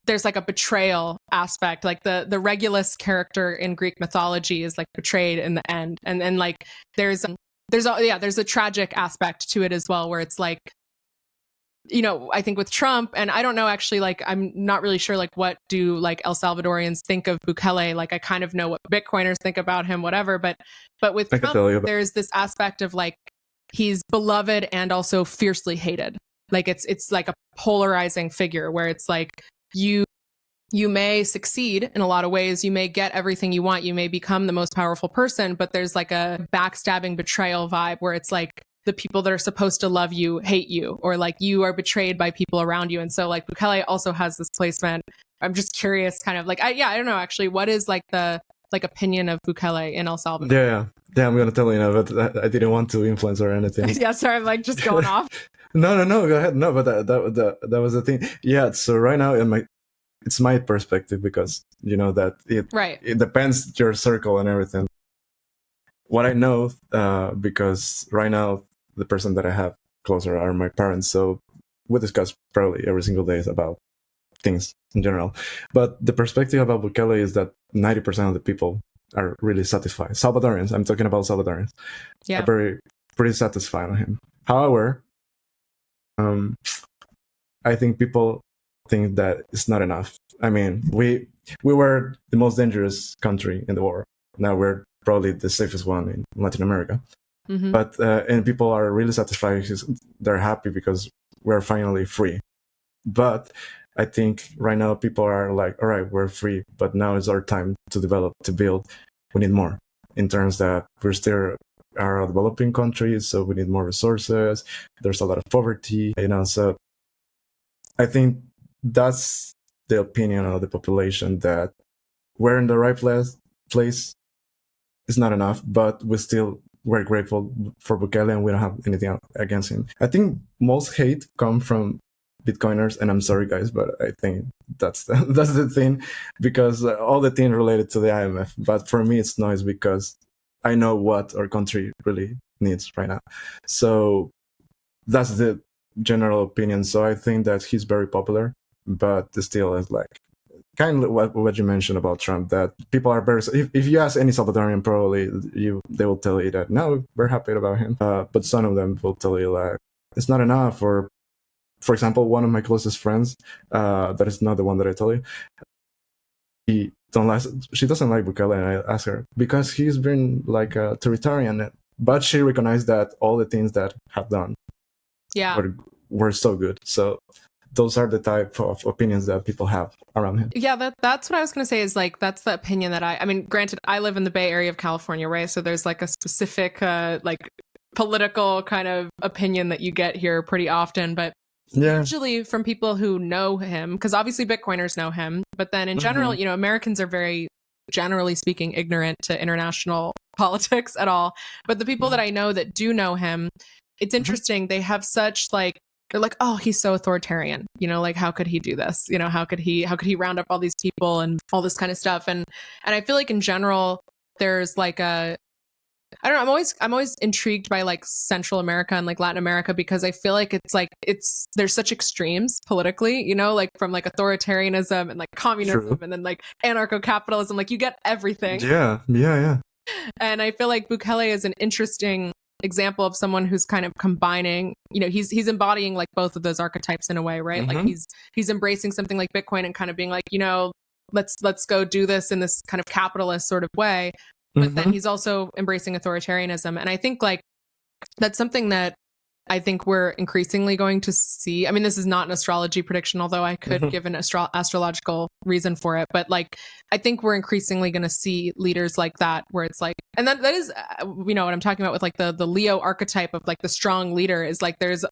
there's like a betrayal aspect. Like the Regulus character in Greek mythology is like betrayed in the end, and then like there's a tragic aspect to it as well, where it's like, I think with Trump, and I don't know actually, like I'm not really sure like what do like El Salvadorians think of Bukele. Like I kind of know what Bitcoiners think about him, whatever, but with Trump, there's this aspect of like he's beloved and also fiercely hated. Like it's like a polarizing figure where it's like you may succeed in a lot of ways, you may get everything you want, you may become the most powerful person, but there's like a backstabbing betrayal vibe where it's like the people that are supposed to love you hate you, or like you are betrayed by people around you. And so like Bukele also has this placement. I'm just curious, kind of like I don't know actually, what is like the opinion of Bukele in El Salvador? Yeah, I'm gonna tell you now, but I didn't want to influence or anything. Yeah, sorry, I'm like just going off. No, go ahead. No, but that was the thing. Yeah, so right now it's my perspective, because that it depends your circle and everything. What I know, because right now the person that I have closer are my parents, so we discuss probably every single day about things in general. But the perspective about Bukele is that 90% of the people are really satisfied. Salvadorians, I'm talking about Salvadorians, are pretty satisfied on him. However, I think people think that it's not enough. I mean, we were the most dangerous country in the world. Now we're probably the safest one in Latin America. Mm-hmm. But and people are really satisfied because they're happy because we're finally free. But I think right now people are like, all right, we're free, but now is our time to develop, to build. We need more, in terms that we're still are a developing country, so we need more resources. There's a lot of poverty, so I think that's the opinion of the population, that we're in the right place. It's not enough, but we're grateful for Bukele and we don't have anything against him. I think most hate come from Bitcoiners, and I'm sorry guys, but I think that's the thing, because all the things related to the IMF. But for me, it's noise, because I know what our country really needs right now. So that's the general opinion. So I think that he's very popular, but still is like kind of what you mentioned about Trump, that people are very, if you ask any Salvadorian, probably they will tell you that no, we're happy about him, but some of them will tell you like it's not enough. Or for example, one of my closest friends, that is not the one that I tell you, she doesn't like Bukele, and I asked her because he's been like a authoritarian, but she recognized that all the things that have done were so good. So those are the type of opinions that people have around him. Yeah, that's what I was going to say, is like, that's the opinion that I mean, granted, I live in the Bay Area of California, right? So there's like a specific like political kind of opinion that you get here pretty often, but usually from people who know him, because obviously Bitcoiners know him, but then in general, Americans are very, generally speaking, ignorant to international politics at all. But the people that I know that do know him, it's interesting. They have such like, they're like, oh, he's so authoritarian, like how could he do this? How could he round up all these people and all this kind of stuff? And I feel like in general, there's like I don't know, I'm always intrigued by like Central America and like Latin America, because I feel like there's such extremes politically, like from like authoritarianism and like communism and then like anarcho-capitalism, like you get everything. Yeah. And I feel like Bukele is an interesting example of someone who's kind of combining, he's embodying like both of those archetypes in a way, right? Like he's embracing something like Bitcoin and kind of being like, let's go do this in this kind of capitalist sort of way. But then he's also embracing authoritarianism. And I think like that's something that I think we're increasingly going to see. I mean, this is not an astrology prediction, although I could give an astrological reason for it. But like, I think we're increasingly going to see leaders like that, where it's like, and that is, what I'm talking about with like the Leo archetype of like the strong leader is like, there's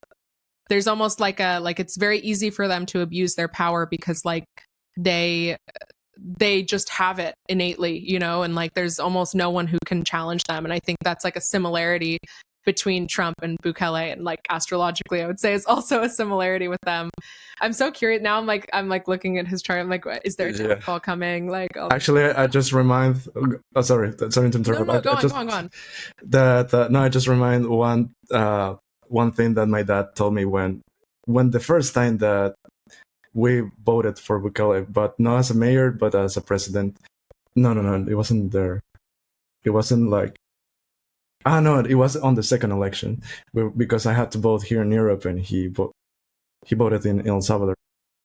almost like it's very easy for them to abuse their power because like they just have it innately, and like there's almost no one who can challenge them. And I think that's like a similarity between Trump and Bukele, and like astrologically, I would say is also a similarity with them. I'm so curious now. I'm like looking at his chart. I'm like, is there a downfall coming? Like, actually, I just remind. Sorry to interrupt. No, go on. I just remind one thing that my dad told me when the first time that we voted for Bukele, but not as a mayor, but as a president. No, it wasn't there. It wasn't like. No, it was on the second election because I had to vote here in Europe, and he voted in El Salvador.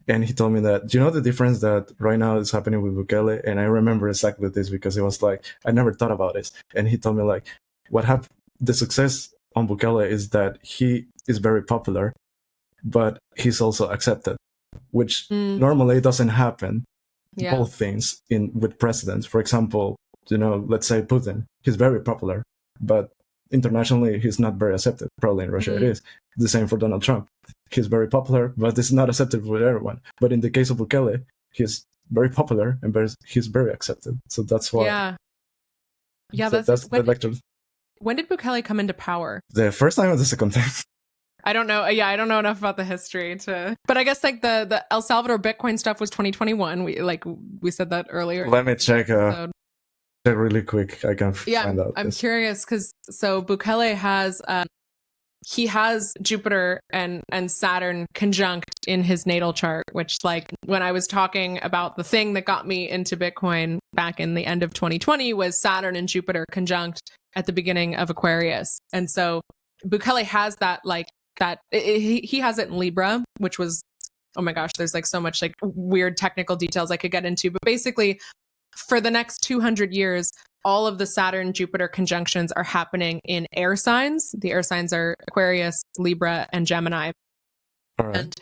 And he told me that, do you know the difference that right now is happening with Bukele? And I remember exactly this because it was like, I never thought about this. And he told me like, what happened, the success on Bukele is that he is very popular, but he's also accepted, which normally doesn't happen. Yeah. Both things with presidents. For example, let's say Putin, he's very popular, but internationally he's not very accepted. Probably in Russia it is. The same for Donald Trump. He's very popular, but it's not accepted with everyone. But in the case of Bukele, he's very popular and he's very accepted. So that's why. Yeah, that's the lecture. When did Bukele come into power? The first time or the second time? I don't know. Yeah, I don't know enough about the history but I guess like the El Salvador Bitcoin stuff was 2021. We said that earlier. Let me check. Really quick, I can find out. I'm curious because Bukele has he has Jupiter and Saturn conjunct in his natal chart, which like when I was talking about the thing that got me into Bitcoin back in the end of 2020 was Saturn and Jupiter conjunct at the beginning of Aquarius, and so Bukele has that like that he has it in Libra, which was, oh my gosh, there's like so much like weird technical details I could get into, but basically for the next 200 years, all of the Saturn-Jupiter conjunctions are happening in air signs. The air signs are Aquarius, Libra, and Gemini. All right.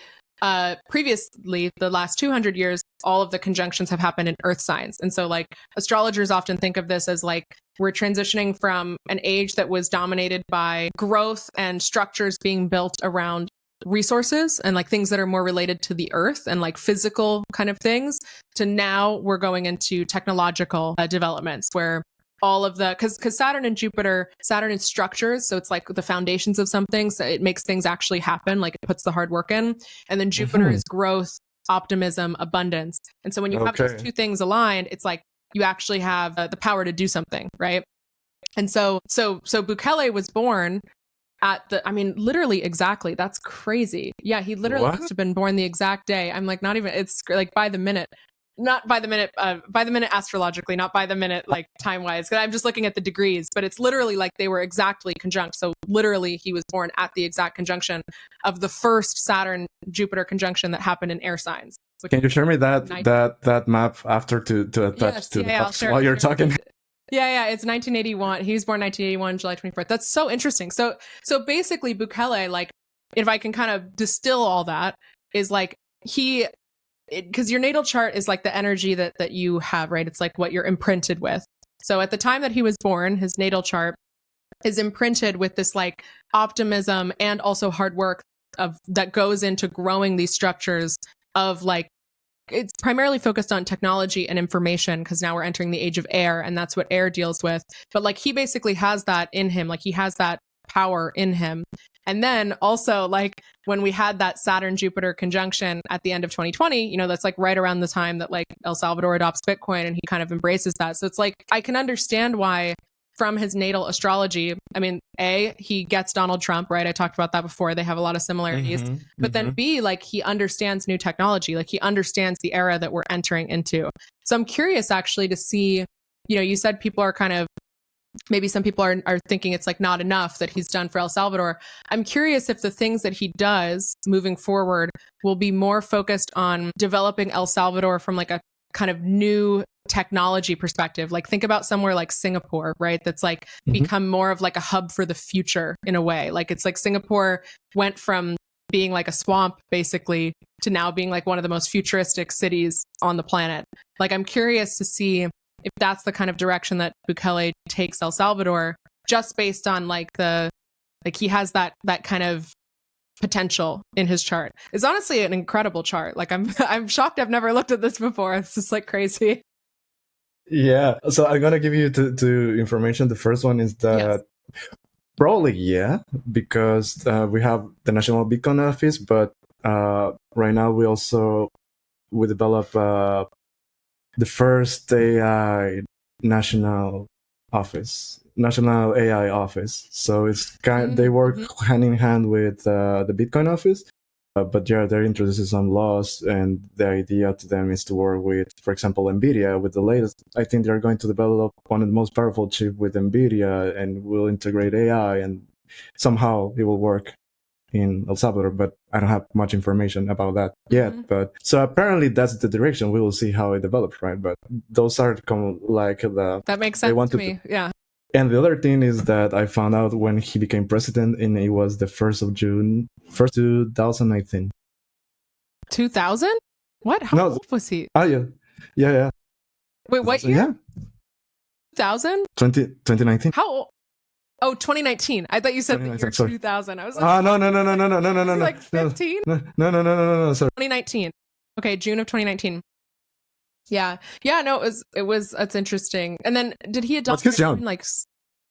And previously, the last 200 years, all of the conjunctions have happened in earth signs. And so like astrologers often think of this as like we're transitioning from an age that was dominated by growth and structures being built around resources and like things that are more related to the earth and like physical kind of things, to now we're going into technological developments where all of the because Saturn and Jupiter, Saturn is structures, so it's like the foundations of something, so it makes things actually happen, like it puts the hard work in. And then Jupiter is growth, optimism, abundance. And so when you have those two things aligned, it's like you actually have the power to do something, right? And so Bukele was born literally exactly. That's crazy. Yeah, he literally must have been born the exact day. I'm like, not even, it's like by the minute. Not by the minute, astrologically, not by the minute, like time-wise. Because I'm just looking at the degrees, but it's literally like they were exactly conjunct. So literally he was born at the exact conjunction of the first Saturn-Jupiter conjunction that happened in air signs. Can you share me that map after to attach to the box while you're talking? Yeah, it's 1981. He was born 1981, July 24th. That's so interesting. So basically Bukele, like, if I can kind of distill all that, is like because your natal chart is like the energy that you have, right? It's like what you're imprinted with. So at the time that he was born, his natal chart is imprinted with this like optimism and also hard work that goes into growing these structures of like, it's primarily focused on technology and information because now we're entering the age of air, and that's what air deals with. But like he basically has that in him, like he has that power in him. And then also like when we had that Saturn-Jupiter conjunction at the end of 2020, that's like right around the time that like El Salvador adopts Bitcoin and he kind of embraces that. So it's like, I can understand why from his natal astrology, I mean, A, he gets Donald Trump, right? I talked about that before. They have a lot of similarities. But then B, like he understands new technology, like he understands the era that we're entering into. So I'm curious actually to see, you said people are kind of maybe some people are thinking it's like not enough that he's done for El Salvador. I'm curious if the things that he does moving forward will be more focused on developing El Salvador from like a kind of new technology perspective. Like think about somewhere like Singapore, right? That's like become more of like a hub for the future in a way. Like it's like Singapore went from being like a swamp basically to now being like one of the most futuristic cities on the planet. Like I'm curious to see if that's the kind of direction that Bukele takes El Salvador, just based on like he has that kind of potential in his chart. It's honestly an incredible chart. Like I'm shocked I've never looked at this before. It's just like crazy. Yeah. So I'm gonna give you two information. The first one is that probably because we have the National Beacon Office, but right now we develop the first AI national AI office. So it's they work hand in hand with the Bitcoin office. But they're introducing some laws, and the idea to them is to work with, for example, NVIDIA with the latest. I think they're going to develop one of the most powerful chip with NVIDIA, and will integrate AI, and somehow it will work in El Salvador. But I don't have much information about that yet. But so apparently that's the direction. We will see how it develops, right? But those are like that makes sense to me. Yeah. And the other thing is that I found out when he became president, and it was the 1st of June, 2019. 2000? What? How old was he? Oh, yeah. Wait, what year? Yeah. 2000? 2019. How old? Oh, 2019. I thought you said the year 2000. I was like, no. Like 15? No. Sorry. 2019. Okay, June of 2019. Yeah. No, it's interesting. And then did he adopt? He's young. Like,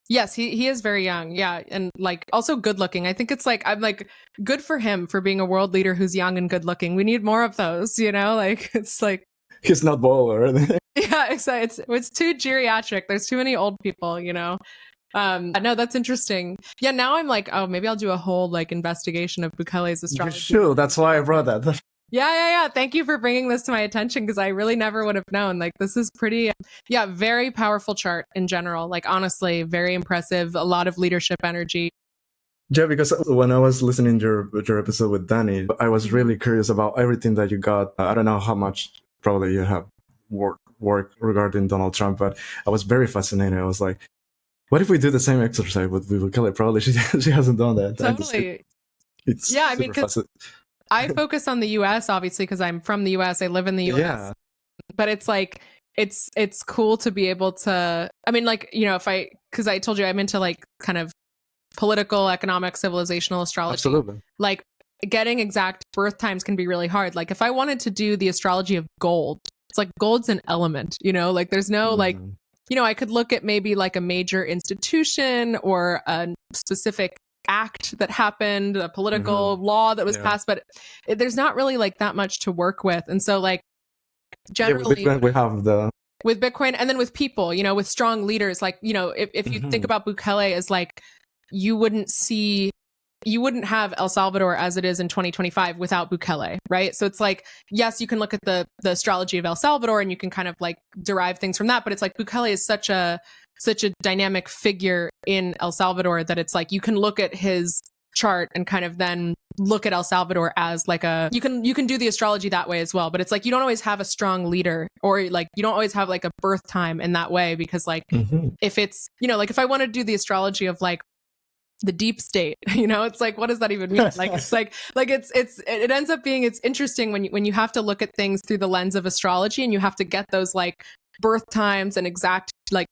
yes, he is very young. Yeah. And like also good looking. I think it's like, I'm like, good for him for being a world leader who's young and good looking. We need more of those, like it's like. He's not bald or anything. Yeah, it's too geriatric. There's too many old people, No, that's interesting. Yeah, now I'm like, oh, maybe I'll do a whole like investigation of Bukele's astrology. You should. That's why I brought that. Yeah. Thank you for bringing this to my attention, because I really never would have known. Like, this is pretty, very powerful chart in general. Like, honestly, very impressive. A lot of leadership energy. Yeah, because when I was listening to your episode with Danny, I was really curious about everything that you got. I don't know how much probably you have work regarding Donald Trump, but I was very fascinated. I was like, what if we do the same exercise with Bukele? Probably she hasn't done that. Totally. I mean, because I focus on the US, obviously, because I'm from the US. I live in the US. Yeah. But it's like, it's cool to be able to, I mean, like, because I told you I'm into like kind of political, economic, civilizational astrology. Absolutely. Like getting exact birth times can be really hard. Like if I wanted to do the astrology of gold, it's like gold's an element, like there's no like, I could look at maybe like a major institution or a specific act that happened, a political law that was passed, but there's not really like that much to work with. And so like generally we have with Bitcoin, and then with people, with strong leaders, like, if you think about Bukele as like, you wouldn't have El Salvador as it is in 2025 without Bukele, right? So it's like, yes, you can look at the astrology of El Salvador and you can kind of like derive things from that, but it's like Bukele is such a dynamic figure in El Salvador that it's like you can look at his chart and kind of then look at El Salvador as like you can do the astrology that way as well, but it's like you don't always have a strong leader, or like you don't always have like a birth time in that way, because like if it's like if I want to do the astrology of like the deep state, it's like, what does that even mean? Like it's like it ends up being, it's interesting when you have to look at things through the lens of astrology, and you have to get those like birth times and exact like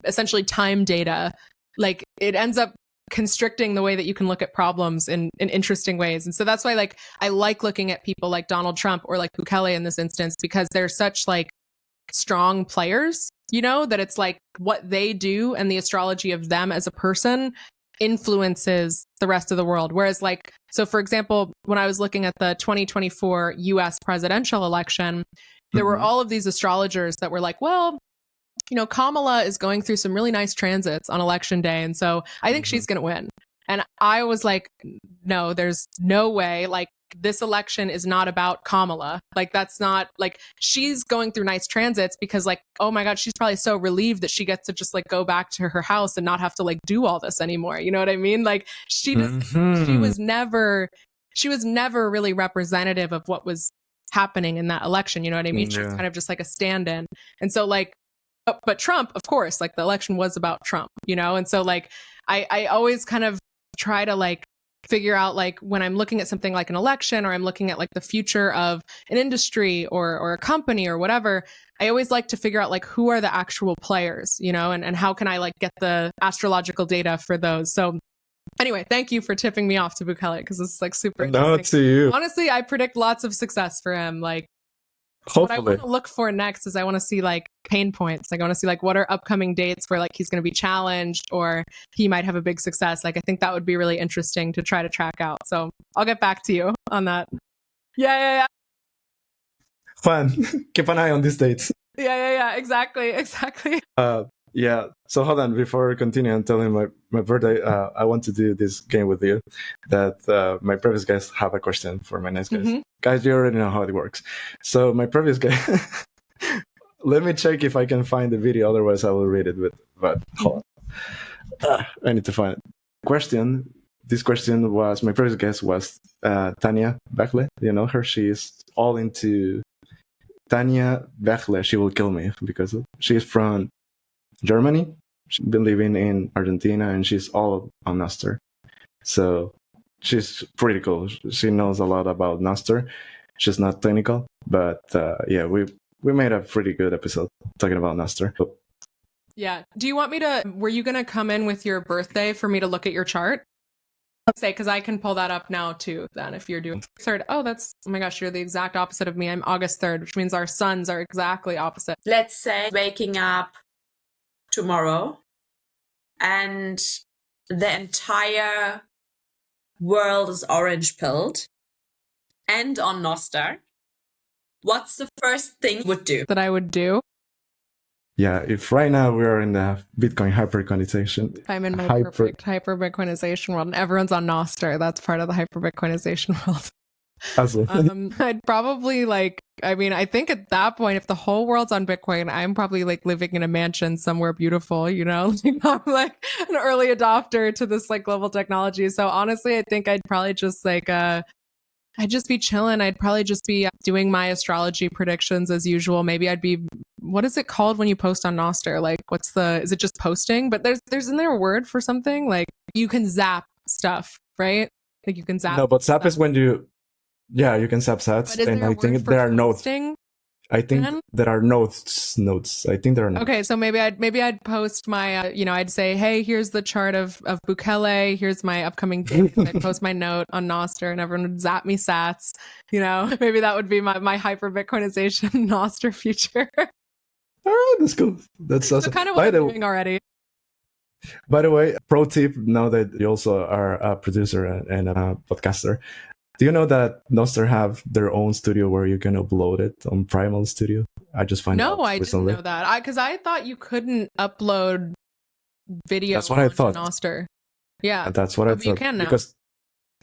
essentially time data. Like it ends up constricting the way that you can look at problems in interesting ways. And so that's why like I like looking at people like Donald Trump or like Bukele in this instance, because they're such like strong players, that it's like what they do and the astrology of them as a person influences the rest of the world. Whereas like, so for example, when I was looking at the 2024 US presidential election, there were all of these astrologers that were like, well, Kamala is going through some really nice transits on election day, and so I think she's going to win. And I was like, no, there's no way. Like this election is not about Kamala. Like, that's not like, she's going through nice transits because like, oh my God, she's probably so relieved that she gets to just like go back to her house and not have to like do all this anymore. You know what I mean? Like she was never really representative of what was happening in that election. You know what I mean? She was kind of just like a stand-in. And so like, but Trump, of course, like the election was about Trump, you know? And so like, I always kind of try to like figure out like when I'm looking at something like an election or I'm looking at like the future of an industry or a company or whatever, I always like to figure out like who are the actual players, you know, and how can I like get the astrological data for those. So anyway, thank you for tipping me off to Bukele because this is like super interesting. No, to you. Honestly, I predict lots of success for him. Like hopefully. What I want to look for next is I want to see like pain points. Like I want to see like what are upcoming dates where like he's going to be challenged or he might have a big success. Like I think that would be really interesting to try to track out. So I'll get back to you on that. Yeah. Fun. Keep an eye on these dates. Yeah. Exactly. Yeah. So hold on, before continuing telling my birthday, I want to do this game with you that my previous guests have a question for my next guest. Mm-hmm. Guys, you already know how it works. So my previous guest, let me check if I can find the video, otherwise I will read it. But hold on. I need to find it. This question was, my previous guest was Tanya Bukele. You know her? She is all into Tanya Bukele. She will kill me because she's from Germany. She's been living in Argentina and she's all on Nostr. So she's pretty cool. She knows a lot about Nostr. She's not technical, but yeah, we made a pretty good episode talking about Nostr. Yeah. Do you want me to, were you going to come in with your birthday for me to look at your chart? Say, because I can pull that up now too, then, if you're doing 3rd. Oh my gosh, you're the exact opposite of me. I'm August 3rd, which means our suns are exactly opposite. Let's say waking up tomorrow and the entire world is orange pilled and on Nostr. What's the first thing you would do? That I would do? Yeah, if right now we are in the Bitcoin hyperbitcoinization. If I'm in my perfect hyperbitcoinization world and everyone's on Nostr, that's part of the hyperbitcoinization world. Absolutely. I'd probably I think at that point, if the whole world's on Bitcoin, I'm probably like living in a mansion somewhere beautiful, you know? I'm like an early adopter to this like global technology. So honestly, I think I'd probably just I'd just be chilling. I'd probably just be doing my astrology predictions as usual. Maybe I'd be, what is it called when you post on Nostr? Like, is it just posting? But isn't there a word for something? Like, you can zap stuff, right? Like, you can zap. No, but zap is when you can zap sats. And I think there are notes. I think there are notes. I think there are notes. Okay, so maybe I'd post my, I'd say, hey, here's the chart of Bukele. Here's my upcoming dates. I'd post my note on Nostr, and everyone would zap me sats. You know, maybe that would be my hyper Bitcoinization Nostr future. All right, that's cool. That's awesome. So kind of what I'm doing already. By the way, pro tip: now that you also are a producer and a podcaster. Do you know that Nostr have their own studio where you can upload it on Primal Studio? I just found out. No, I didn't know that. Because I thought you couldn't upload video. That's what I thought. Nostr. Yeah, that's what I thought. You can now. Because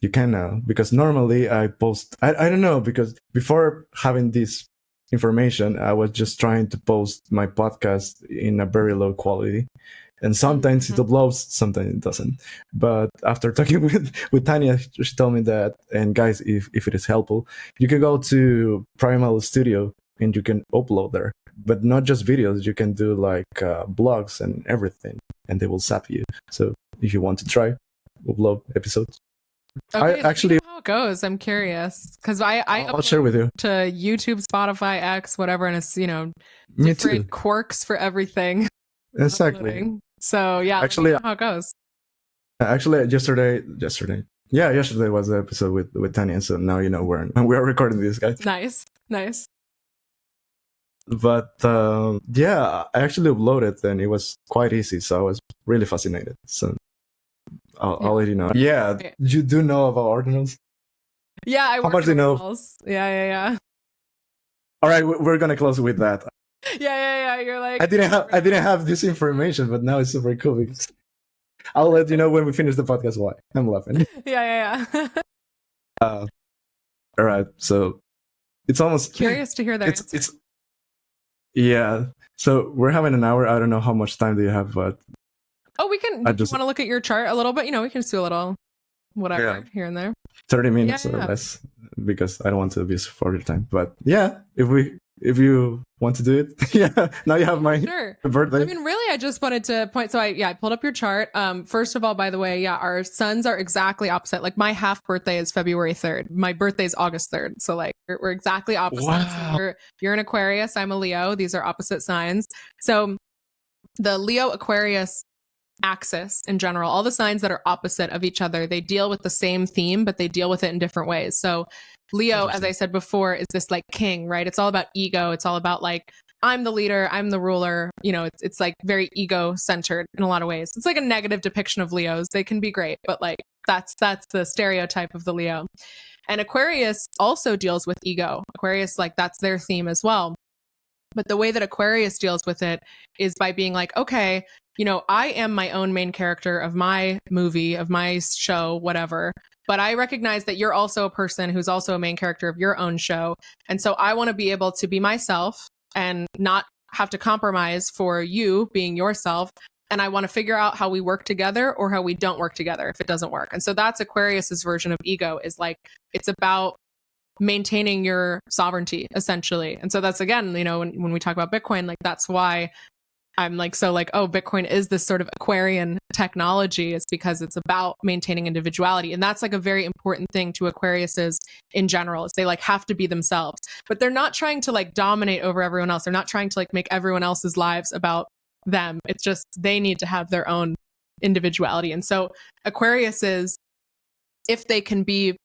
you can now. Because normally I post. I don't know, because before having this information, I was just trying to post my podcast in a very low quality. And sometimes it uploads, sometimes it doesn't. But after talking with Tanya, she told me that, and guys, if it is helpful, you can go to Primal Studio and you can upload there. But not just videos, you can do like blogs and everything, and they will zap you. So if you want to try, upload episodes. Okay, I actually how it goes. I'm curious because I'll share with you to YouTube, Spotify, X, whatever, and it's different quirks for everything. Exactly. So yeah, actually, how it goes. Actually, yesterday was the episode with Tanya. So now you know when we are recording this, guys. Nice. But yeah, I actually uploaded and it was quite easy. So I was really fascinated. So I'll let you know. Yeah, okay. You do know about ordinals? Yeah, How much do you know? Yeah. All right, we're gonna close with that. Yeah. You're like, I didn't have this information, but now it's super cool because I'll let you know when we finish the podcast why. I'm laughing. Yeah. All right. So it's almost Curious to hear their answer. it's yeah. So we're having an hour. I don't know how much time do you have, but Oh, we can. I Do you just want to look at your chart a little bit? We can just do a little whatever Yeah. here and there. 30 minutes Yeah. or less, because I don't want to abuse for your time. But yeah, if you want to do it, yeah. Now you have my Sure. birthday. I mean, really, I just wanted to point. So I pulled up your chart. First of all, by the way, our suns are exactly opposite. Like my half birthday is February 3rd. My birthday is August 3rd. So like we're exactly opposite. Wow. So you're an Aquarius. I'm a Leo. These are opposite signs. So the Leo Aquarius axis in general, all the signs that are opposite of each other, they deal with the same theme, but they deal with it in different ways. So Leo, as I said before, is this like king, right? It's all about ego. It's all about like, I'm the leader, I'm the ruler. It's like very ego centered in a lot of ways. It's like a negative depiction of Leos. They can be great, but like that's the stereotype of the Leo. And Aquarius also deals with ego. Aquarius, like that's their theme as well. But the way that Aquarius deals with it is by being like, okay, I am my own main character of my movie, of my show, whatever. But I recognize that you're also a person who's also a main character of your own show. And so I want to be able to be myself and not have to compromise for you being yourself. And I want to figure out how we work together or how we don't work together if it doesn't work. And so that's Aquarius's version of ego, is like, it's about maintaining your sovereignty essentially. And so that's, again, when we talk about Bitcoin, like that's why I'm like, so like, oh, Bitcoin is this sort of Aquarian technology. It's because it's about maintaining individuality. And that's like a very important thing to Aquariuses in general, is they like have to be themselves, but they're not trying to like dominate over everyone else. They're not trying to like make everyone else's lives about them. It's just, they need to have their own individuality. And so Aquariuses, if they can be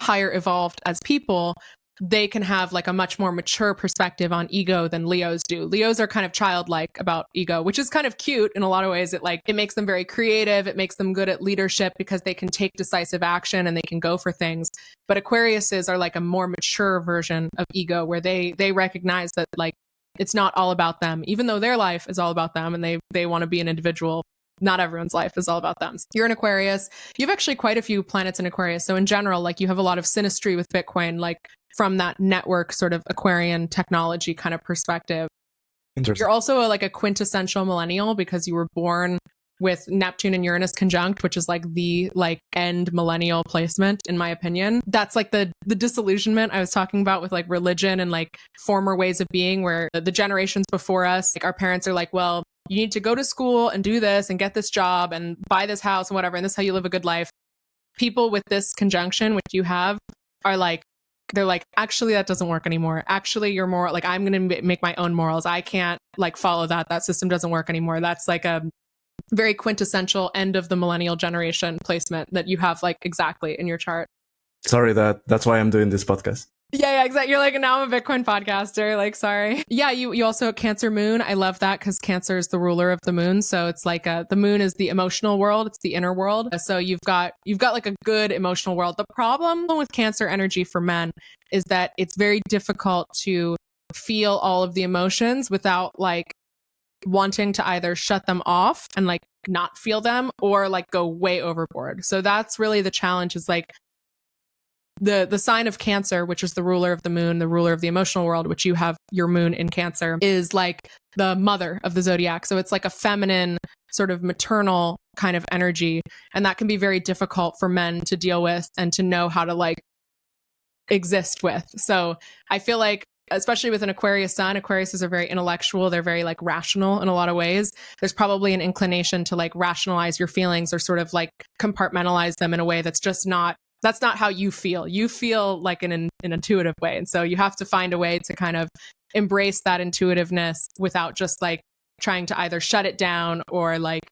higher evolved as people, they can have like a much more mature perspective on ego than Leos do. Leos are kind of childlike about ego, which is kind of cute in a lot of ways. It makes them very creative. It makes them good at leadership because they can take decisive action and they can go for things. But Aquariuses are like a more mature version of ego, where they recognize that like it's not all about them, even though their life is all about them and they want to be an individual. Not everyone's life is all about them. You're an Aquarius. You have actually quite a few planets in Aquarius. So in general, like you have a lot of synastry with Bitcoin, like from that network sort of Aquarian technology kind of perspective. You're also a quintessential millennial because you were born with Neptune and Uranus conjunct, which is like the like end millennial placement, in my opinion. That's like the disillusionment I was talking about with like religion and like former ways of being, where the generations before us, like our parents are like, well, you need to go to school and do this and get this job and buy this house and whatever, and this is how you live a good life. People with this conjunction, which you have, are like, they're like, actually, that doesn't work anymore. Actually, you're more like, I'm going to make my own morals. I can't like follow that. That system doesn't work anymore. That's like a very quintessential end of the millennial generation placement that you have like exactly in your chart. Sorry, that's why I'm doing this podcast. Yeah, exactly. You're like, now I'm a Bitcoin podcaster. Like, sorry. Yeah, you also have Cancer moon. I love that because Cancer is the ruler of the moon. So it's like the moon is the emotional world. It's the inner world. So you've got like a good emotional world. The problem with Cancer energy for men is that it's very difficult to feel all of the emotions without like wanting to either shut them off and like not feel them or like go way overboard. So that's really the challenge, is like the sign of Cancer, which is the ruler of the moon, the ruler of the emotional world, which you have your moon in Cancer, is like the mother of the zodiac. So it's like a feminine sort of maternal kind of energy. And that can be very difficult for men to deal with and to know how to like exist with. So I feel like, especially with an Aquarius sun, Aquariuses are very intellectual. They're very like rational in a lot of ways. There's probably an inclination to like rationalize your feelings or sort of like compartmentalize them in a way that's just not, that's not how you feel. You feel like in an intuitive way. And so you have to find a way to kind of embrace that intuitiveness without just like trying to either shut it down or like,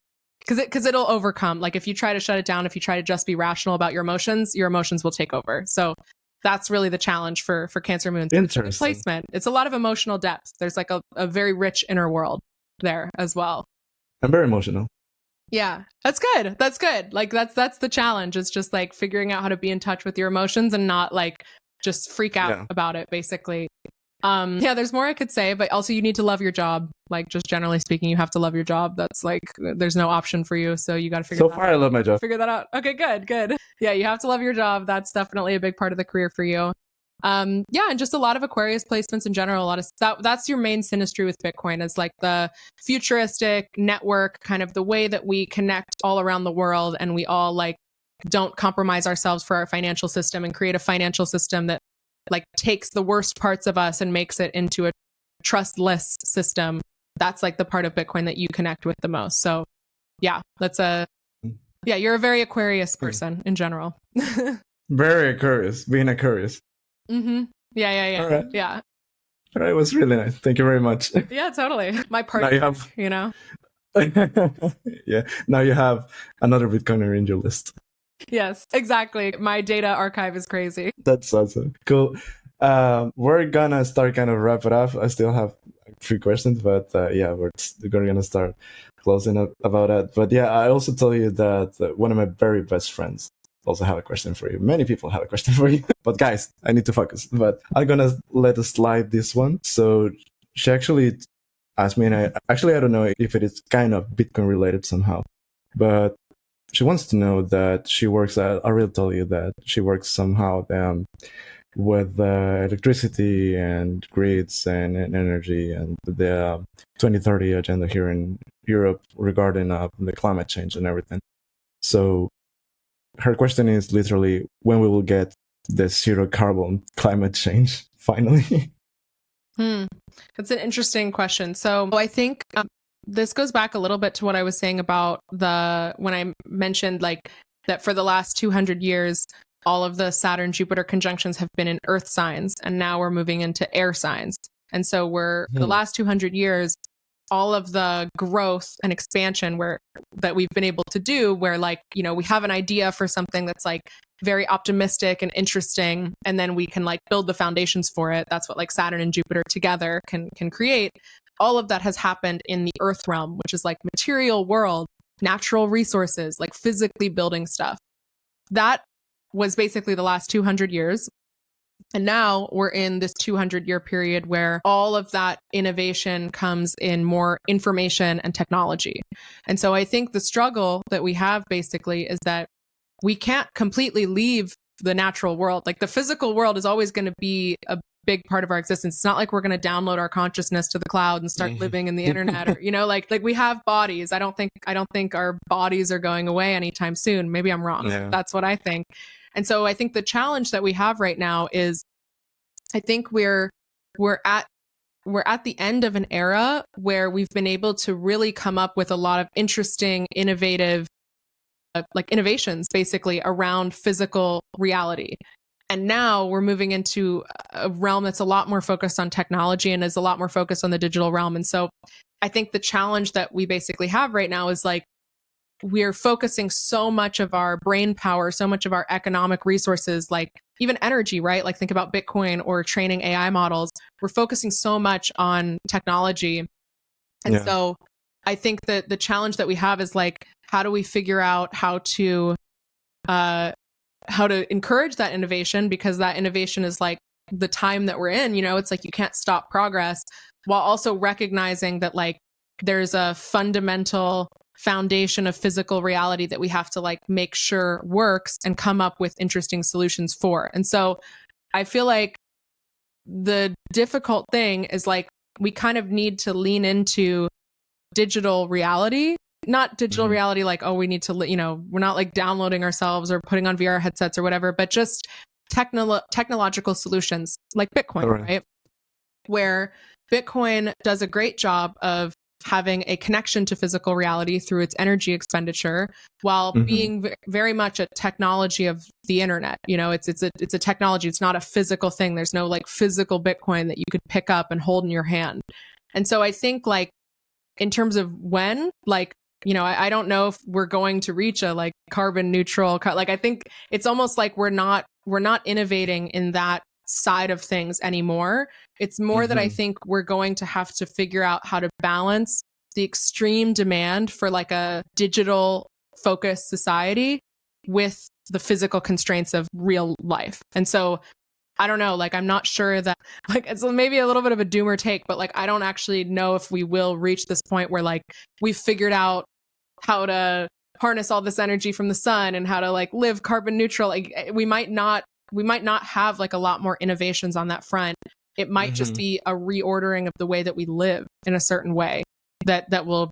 because it'll overcome. Like if you try to shut it down, if you try to just be rational about your emotions will take over. So that's really the challenge for Cancer moons. Interesting. Placement. It's a lot of emotional depth. There's like a very rich inner world there as well. I'm very emotional. Yeah, that's good. That's good. Like that's the challenge. It's just like figuring out how to be in touch with your emotions and not like just freak out about it, basically. Yeah, there's more I could say, but also you need to love your job. Like just generally speaking, you have to love your job. That's like, there's no option for you. So you got to figure So far, I love my job. Figure that out. Okay, good. Yeah, you have to love your job. That's definitely a big part of the career for you. Yeah, and just a lot of Aquarius placements in general. A lot of that's your main synastry with Bitcoin, is like the futuristic network, kind of the way that we connect all around the world, and we all like don't compromise ourselves for our financial system and create a financial system that like takes the worst parts of us and makes it into a trustless system. That's like the part of Bitcoin that you connect with the most. So yeah, you're a very Aquarius person in general. Very Aquarius, being Aquarius. Mm-hmm. Yeah. All right. Yeah. All right, it was really nice. Thank you very much. Yeah, totally. My part, you know? Yeah, now you have another Bitcoiner in your list. Yes, exactly. My data archive is crazy. That's awesome. Cool. We're gonna start kind of wrap it up. I still have a few questions, but yeah, we're gonna start closing up about that. But yeah, I also tell you that one of my very best friends also have a question for you. Many people have a question for you. But guys, I need to focus. But I'm gonna let us slide this one. So she actually asked me, and I don't know if it is kind of Bitcoin related somehow, but she wants to know that she works at, I will tell you that she works somehow with electricity and grids and energy and the 2030 agenda here in Europe regarding the climate change and everything. So her question is literally when we will get the zero carbon climate change finally. That's an interesting question. So I think this goes back a little bit to what I was saying about when I mentioned like that for the last 200 years, all of the Saturn-Jupiter conjunctions have been in earth signs, and now we're moving into air signs. And so the last 200 years, all of the growth and expansion that we've been able to do, where like, you know, we have an idea for something that's like very optimistic and interesting, and then we can like build the foundations for it. That's what like Saturn and Jupiter together can create. All of that has happened in the earth realm, which is like material world, natural resources, like physically building stuff. That was basically the last 200 years. And now we're in this 200-year period where all of that innovation comes in more information and technology. And so I think the struggle that we have basically is that we can't completely leave the natural world. Like the physical world is always going to be a big part of our existence. It's not like we're going to download our consciousness to the cloud and start living in the internet, or, you know, like we have bodies. I don't think our bodies are going away anytime soon. Maybe I'm wrong. Yeah. That's what I think. And so I think the challenge that we have right now is, I think we're at the end of an era where we've been able to really come up with a lot of interesting, innovative, like innovations basically around physical reality. And now we're moving into a realm that's a lot more focused on technology and is a lot more focused on the digital realm. And so I think the challenge that we basically have right now is like, we're focusing so much of our brain power, so much of our economic resources, like even energy, right? Like think about Bitcoin or training AI models. We're focusing so much on technology. And so I think that the challenge that we have is like, how do we figure out how to encourage that innovation? Because that innovation is like the time that we're in, you know, it's like you can't stop progress, while also recognizing that like there's a fundamental foundation of physical reality that we have to like make sure works and come up with interesting solutions for. And so I feel like the difficult thing is like we kind of need to lean into digital reality, not digital reality like, oh, we need to, you know, we're not like downloading ourselves or putting on VR headsets or whatever, but just technological solutions like Bitcoin, right? Where Bitcoin does a great job of having a connection to physical reality through its energy expenditure, while being very much a technology of the internet. You know, it's a technology. It's not a physical thing. There's no like physical Bitcoin that you could pick up and hold in your hand. And so I think like in terms of when, like, you know, I don't know if we're going to reach a like carbon neutral, like I think it's almost like we're not innovating in that side of things anymore. It's more that I think we're going to have to figure out how to balance the extreme demand for like a digital focused society with the physical constraints of real life. And so I don't know, like I'm not sure that like it's maybe a little bit of a doomer take, but like I don't actually know if we will reach this point where like we've figured out how to harness all this energy from the sun and how to like live carbon neutral. Like we might not we might not have like a lot more innovations on that front. It might just be a reordering of the way that we live in a certain way that will,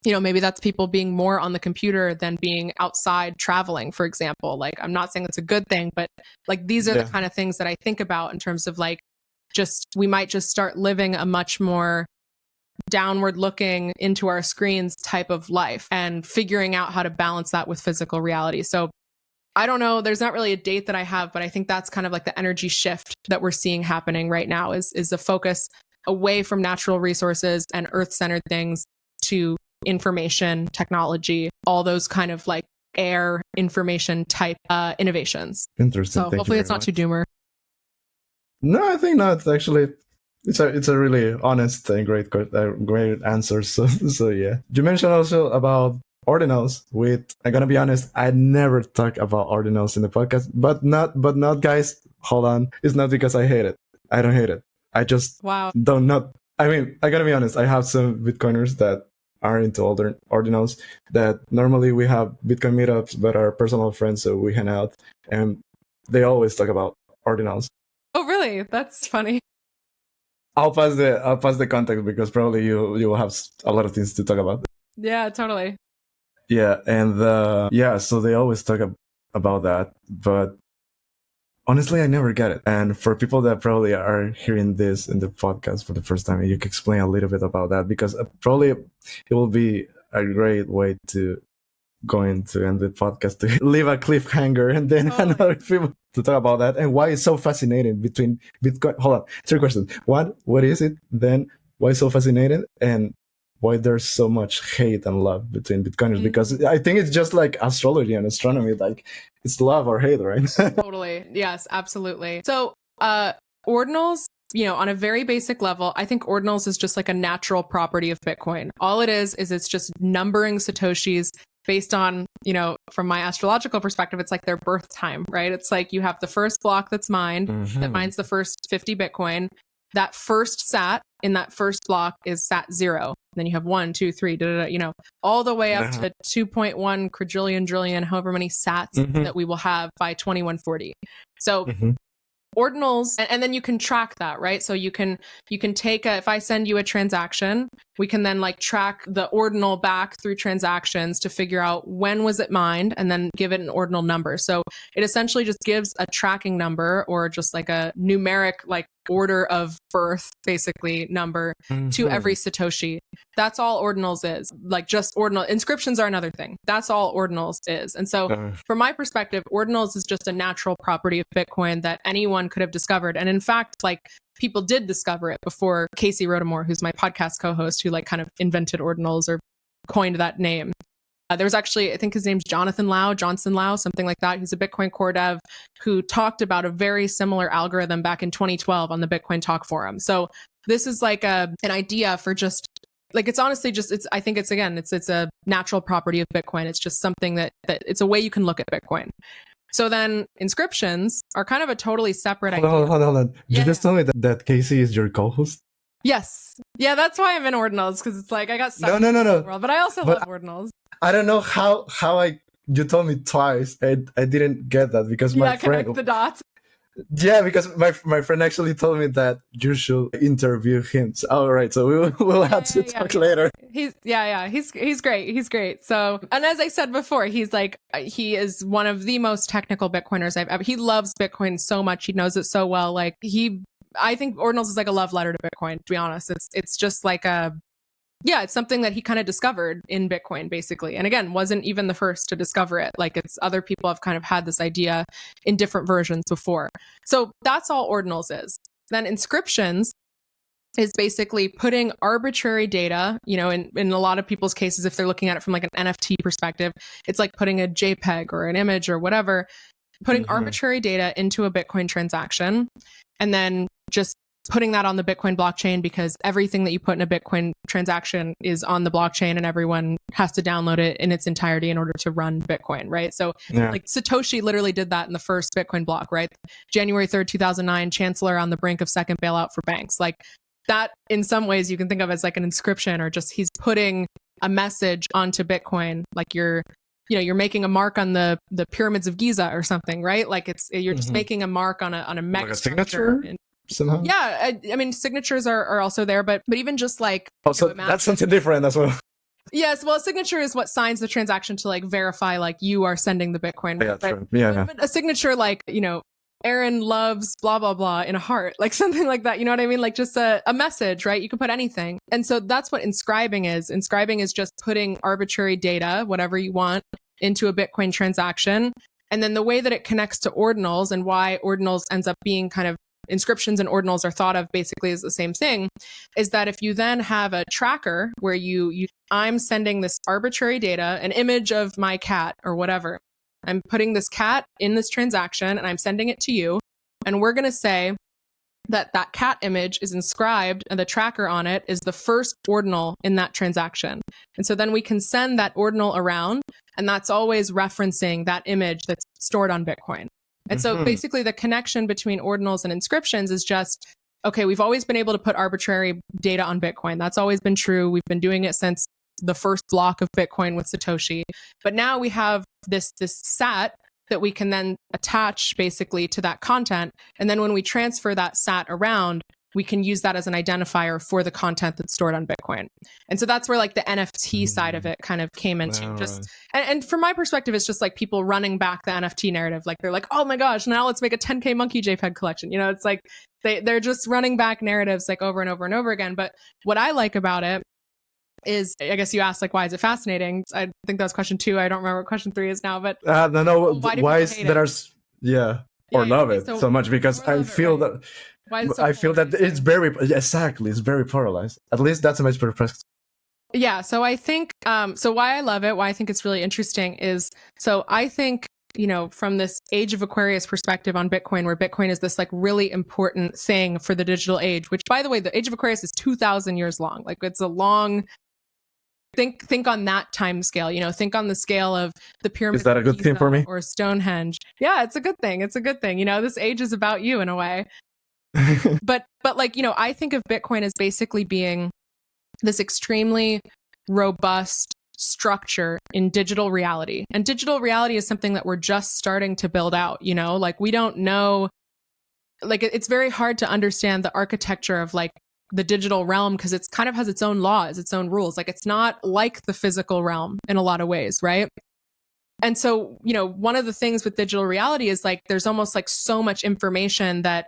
maybe that's people being more on the computer than being outside traveling, for example. Like, I'm not saying it's a good thing, but like, these are the kind of things that I think about in terms of like, we might just start living a much more downward looking into our screens type of life and figuring out how to balance that with physical reality. So I don't know, there's not really a date that I have, but I think that's kind of like the energy shift that we're seeing happening right now is the focus away from natural resources and earth-centered things to information, technology, all those kind of like air information type innovations. Interesting. So hopefully it's not too doomer. No, I think not. Actually, it's a really honest and great answer. So yeah. You mentioned also about ordinals. I'm gonna be honest, I never talk about ordinals in the podcast, but not guys, hold on. It's not because I hate it. I don't hate it. I just don't not. I mean, I gotta be honest. I have some Bitcoiners that are into ordinals that normally we have Bitcoin meetups, but are personal friends, so we hang out, and they always talk about ordinals. Oh, really? That's funny. I'll pass the contact because probably you will have a lot of things to talk about. Yeah, totally. Yeah, and so they always talk about that, but honestly, I never get it. And for people that probably are hearing this in the podcast for the first time, you can explain a little bit about that, because probably it will be a great way to go into end the podcast, to leave a cliffhanger and then another people to talk about that and why it's so fascinating between Bitcoin. Hold on, 3 questions. One, what is it? Then why it's so fascinating, and why there's so much hate and love between Bitcoiners? Because I think it's just like astrology and astronomy, like it's love or hate, right? Totally. Yes, absolutely. So ordinals, on a very basic level, I think ordinals is just like a natural property of Bitcoin. All it is it's just numbering Satoshis based on, from my astrological perspective, it's like their birth time, right? It's like you have the first block that's mined, that mines the first 50 Bitcoin. That first sat in that first block is sat 0. Then you have 1, 2, 3, all the way up to 2.1 quadrillion, however many sats that we will have by 2140. So ordinals, and then you can track that, right? So you can take if I send you a transaction, we can then like track the ordinal back through transactions to figure out when was it mined and then give it an ordinal number. So it essentially just gives a tracking number, or just like a numeric like order of birth basically number to every Satoshi. That's all ordinals is. Like, just ordinal inscriptions are another thing. That's all ordinals is. And so from my perspective, ordinals is just a natural property of Bitcoin that anyone could have discovered. And in fact, like, people did discover it before Casey Rodomore, who's my podcast co-host, who like kind of invented ordinals or coined that name. There was actually, I think his name's Johnson Lau, something like that. He's a Bitcoin core dev who talked about a very similar algorithm back in 2012 on the Bitcoin Talk forum. So this is like an idea for just like, it's honestly just, I think it's a natural property of Bitcoin. It's just something that it's a way you can look at Bitcoin. So then inscriptions are kind of a totally separate idea. Hold on. You just told me that Casey is your co-host? Yes. Yeah, that's why I'm in ordinals, because it's like I got stuck no. in the world, but I also love ordinals. I don't know how you told me twice. I didn't get that because my friend connect the dots. Yeah, because my friend actually told me that you should interview him. So, all right, so we'll have to talk later. He's great. He's great. So, and as I said before, he is one of the most technical Bitcoiners I've ever. He loves Bitcoin so much. He knows it so well. Like, I think ordinals is like a love letter to Bitcoin, to be honest. It's just like it's something that he kind of discovered in Bitcoin, basically. And again, wasn't even the first to discover it. Like, it's other people have kind of had this idea in different versions before. So that's all ordinals is. Then inscriptions is basically putting arbitrary data, in a lot of people's cases, if they're looking at it from like an NFT perspective, it's like putting a JPEG or an image or whatever, putting arbitrary data into a Bitcoin transaction, and then just putting that on the Bitcoin blockchain, because everything that you put in a Bitcoin transaction is on the blockchain and everyone has to download it in its entirety in order to run Bitcoin, right? So like Satoshi literally did that in the first Bitcoin block, right? January 3rd, 2009, Chancellor on the brink of second bailout for banks. Like, that in some ways you can think of as like an inscription, or just he's putting a message onto Bitcoin, like you're you're making a mark on the pyramids of Giza or something, right? Like you're just making a mark on a mega like a structure. signature somehow. Yeah, I mean, signatures are also there, but even just like so that's something different as well. Yes, well, a signature is what signs the transaction to like verify like you are sending the Bitcoin. Yeah, but, true. Yeah. But a signature like, Erin loves blah, blah, blah in a heart, like something like that. You know what I mean? Like just a message, right? You can put anything. And so that's what inscribing is. Inscribing is just putting arbitrary data, whatever you want, into a Bitcoin transaction. And then the way that it connects to ordinals and why ordinals ends up being kind of inscriptions and ordinals are thought of basically as the same thing is that if you then have a tracker where I'm sending this arbitrary data, an image of my cat or whatever, I'm putting this cat in this transaction and I'm sending it to you. And we're going to say that cat image is inscribed and the tracker on it is the first ordinal in that transaction. And so then we can send that ordinal around and that's always referencing that image that's stored on Bitcoin. And so basically the connection between ordinals and inscriptions is just, okay, we've always been able to put arbitrary data on Bitcoin. That's always been true. We've been doing it since the first block of Bitcoin with Satoshi. But now we have this sat that we can then attach basically to that content. And then when we transfer that sat around, we can use that as an identifier for the content that's stored on Bitcoin. And so that's where like the NFT side of it kind of came into and from my perspective, it's just like people running back the NFT narrative. Like they're like, oh my gosh, now let's make a 10K monkey JPEG collection. It's like they're just running back narratives like over and over and over again. But what I like about it is, I guess you asked like, why is it fascinating? I think that was question 2. I don't remember what question 3 is now, but no, why is there or love it so much? Because I feel that I feel that it's very it's very polarized. At least that's my perspective. Yeah, so I think so why I love it, why I think it's really interesting is, so I think from this Age of Aquarius perspective on Bitcoin, where Bitcoin is this like really important thing for the digital age, which by the way, the Age of Aquarius is 2,000 years long. Like it's a long. Think on that time scale, think on the scale of the pyramids. Is that a good thing for me? Or Stonehenge? Yeah, it's a good thing. It's a good thing. This age is about you in a way. but like, I think of Bitcoin as basically being this extremely robust structure in digital reality. And digital reality is something that we're just starting to build out, like we don't know, like it's very hard to understand the architecture of like the digital realm because it's kind of has its own laws, its own rules. Like it's not like the physical realm in a lot of ways, right? And so, one of the things with digital reality is like there's almost like so much information that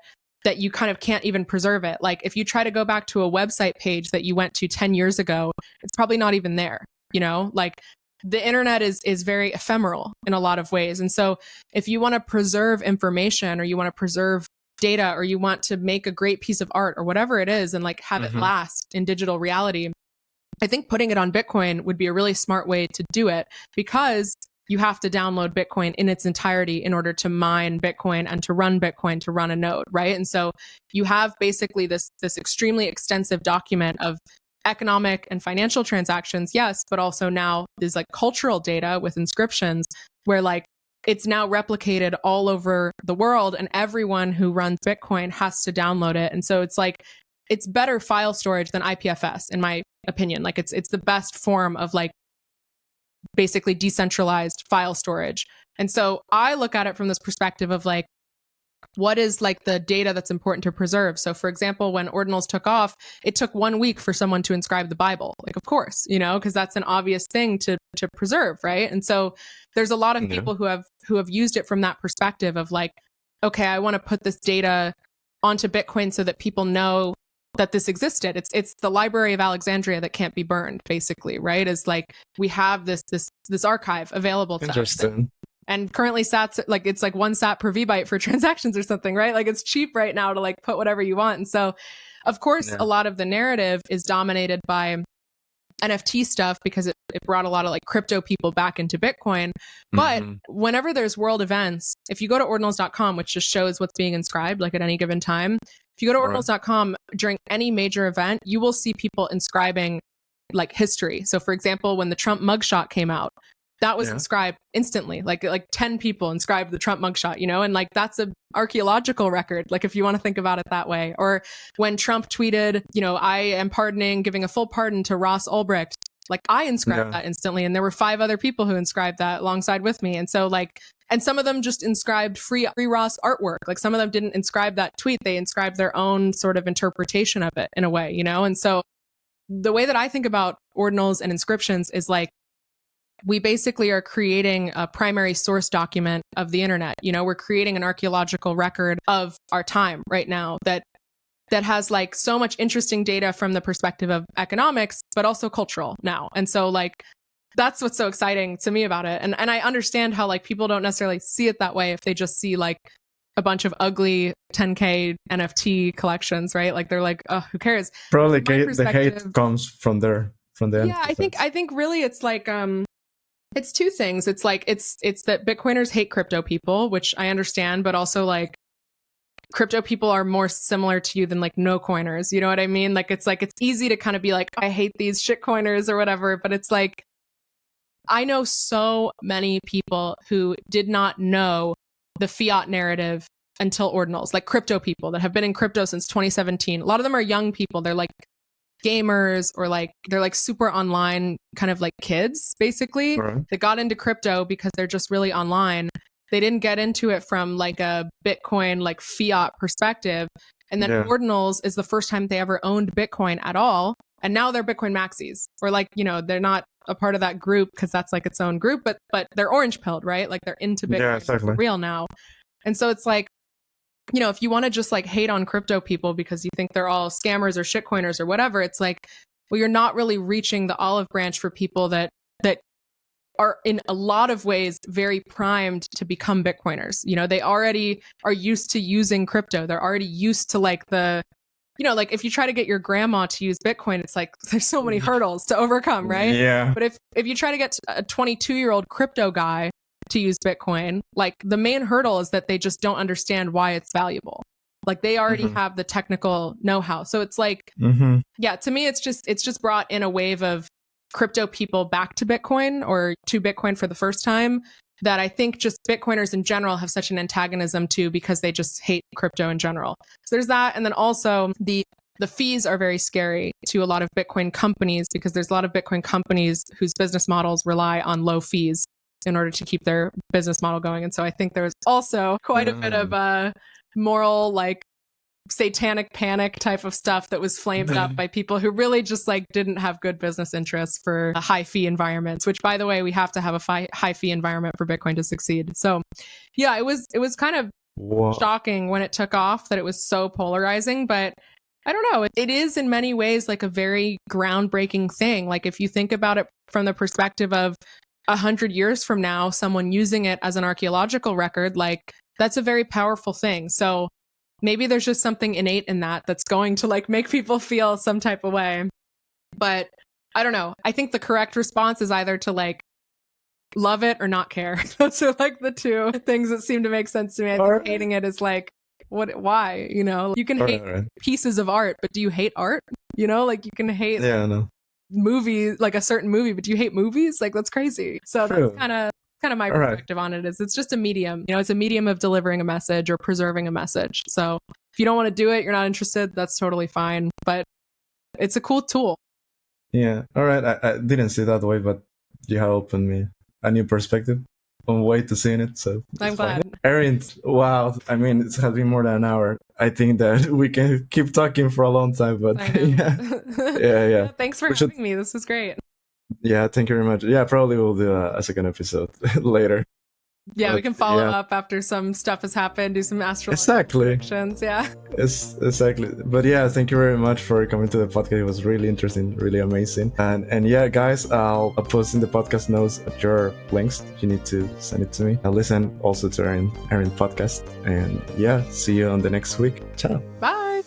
you kind of can't even preserve it. Like if you try to go back to a website page that you went to 10 years ago, it's probably not even there, like the internet is very ephemeral in a lot of ways. And so if you want to preserve information or you want to preserve data or you want to make a great piece of art or whatever it is and like have it last in digital reality, I think putting it on Bitcoin would be a really smart way to do it because you have to download Bitcoin in its entirety in order to mine Bitcoin and to run Bitcoin, to run a node, right? And so you have basically this extremely extensive document of economic and financial transactions, yes, but also now there's like cultural data with inscriptions where like it's now replicated all over the world and everyone who runs Bitcoin has to download it. And so it's like, it's better file storage than IPFS, in my opinion. Like it's the best form of like basically decentralized file storage. And so I look at it from this perspective of like, what is like the data that's important to preserve? So for example, when ordinals took off, it took 1 week for someone to inscribe the Bible. Like, of course, because that's an obvious thing to preserve, right? And so there's a lot of people who have used it from that perspective of like, okay, I want to put this data onto Bitcoin so that people know that this existed. It's the Library of Alexandria that can't be burned, basically, right? Is like we have this archive available to us. Interesting. And currently sats, like it's like 1 sat per VByte for transactions or something, right? Like it's cheap right now to like put whatever you want. And so of course, a lot of the narrative is dominated by NFT stuff because it brought a lot of like crypto people back into Bitcoin. But whenever there's world events, if you go to ordinals.com, which just shows what's being inscribed like at any given time, if you go to ordinals.com during any major event, you will see people inscribing like history. So for example, when the Trump mugshot came out, that was inscribed instantly. Like 10 people inscribed the Trump mugshot, and like that's an archaeological record. Like if you want to think about it that way. Or when Trump tweeted, I am giving a full pardon to Ross Ulbricht. Like I inscribed that instantly, and there were 5 other people who inscribed that alongside with me. And so like, and some of them just inscribed free Ross artwork. Like some of them didn't inscribe that tweet. They inscribed their own sort of interpretation of it in a way, you know? And so the way that I think about ordinals and inscriptions is like, we basically are creating a primary source document of the internet. You know, we're creating an archaeological record of our time right now that has like so much interesting data from the perspective of economics, but also cultural now. And so like, that's what's so exciting to me about it. And I understand how like people don't necessarily see it that way if they just see like a bunch of ugly 10K NFT collections, right? Like they're like, oh, who cares? Probably the hate comes from there, from the yeah, I think really it's like it's 2 things. It's like it's that Bitcoiners hate crypto people, which I understand, but also like crypto people are more similar to you than like no coiners. You know what I mean? Like it's easy to kind of be like, I hate these shit coiners or whatever, but it's like I know so many people who did not know the fiat narrative until ordinals, like crypto people that have been in crypto since 2017. A lot of them are young people. They're like gamers or like they're like super online kind of like kids basically that got into crypto because they're just really online. They didn't get into it from like a Bitcoin like fiat perspective. And then ordinals is the first time they ever owned Bitcoin at all. And now they're Bitcoin maxis, or like, you know, they're not a part of that group because that's like its own group, but they're orange pilled, right? Like they're into Bitcoin for real now. And so it's like, you know, if you want to just like hate on crypto people because you think they're all scammers or shitcoiners or whatever, it's like, well, you're not really reaching the olive branch for people that are in a lot of ways very primed to become Bitcoiners. You know, they already are used to using crypto. They're already used to like the, you know, like if you try to get your grandma to use Bitcoin, it's like there's so many hurdles to overcome, right? Yeah. But if you try to get a 22-year-old crypto guy to use Bitcoin, like the main hurdle is that they just don't understand why it's valuable. Like they already have the technical know-how. So it's like, yeah, to me, it's just brought in a wave of crypto people back to Bitcoin or to Bitcoin for the first time that I think just Bitcoiners in general have such an antagonism to because they just hate crypto in general. So there's that. And then also the fees are very scary to a lot of Bitcoin companies because there's a lot of Bitcoin companies whose business models rely on low fees in order to keep their business model going. And so I think there's also quite a bit of moral, like satanic panic type of stuff that was flamed up by people who really just like didn't have good business interests for high fee environments, which by the way, we have to have a high fee environment for Bitcoin to succeed. So yeah, it was kind of shocking when it took off that it was so polarizing, but I don't know. It is in many ways like a very groundbreaking thing. Like if you think about it from the perspective of 100 years from now, someone using it as an archaeological record, like that's a very powerful thing. So maybe there's just something innate in that that's going to like make people feel some type of way. But I don't know. I think the correct response is either to like love it or not care. Those are like the 2 things that seem to make sense to me. I think hating it is like, why? You know, you can hate pieces of art, but do you hate art? You know, like you can hate movies, like a certain movie, but do you hate movies? Like that's crazy. So that's kind of my perspective on it is it's just a medium. You know, it's a medium of delivering a message or preserving a message. So if you don't want to do it, you're not interested, that's totally fine. But it's a cool tool. Yeah. All right. I didn't see it that way, but you have opened me a new perspective on way to seeing it. So I'm glad. Erin, wow. I mean, it has been more than an hour. I think that we can keep talking for a long time, but yeah. Thanks for having me. This was great. Yeah, thank you very much. Yeah, probably we'll do a second episode later. Yeah, we can follow up after some stuff has happened, do some astrology predictions. Yeah. Exactly. But yeah, thank you very much for coming to the podcast. It was really interesting, really amazing. And yeah, guys, I'll post in the podcast notes your links. You need to send it to me. I'll listen also to Erin podcast. And yeah, see you on the next week. Ciao. Bye.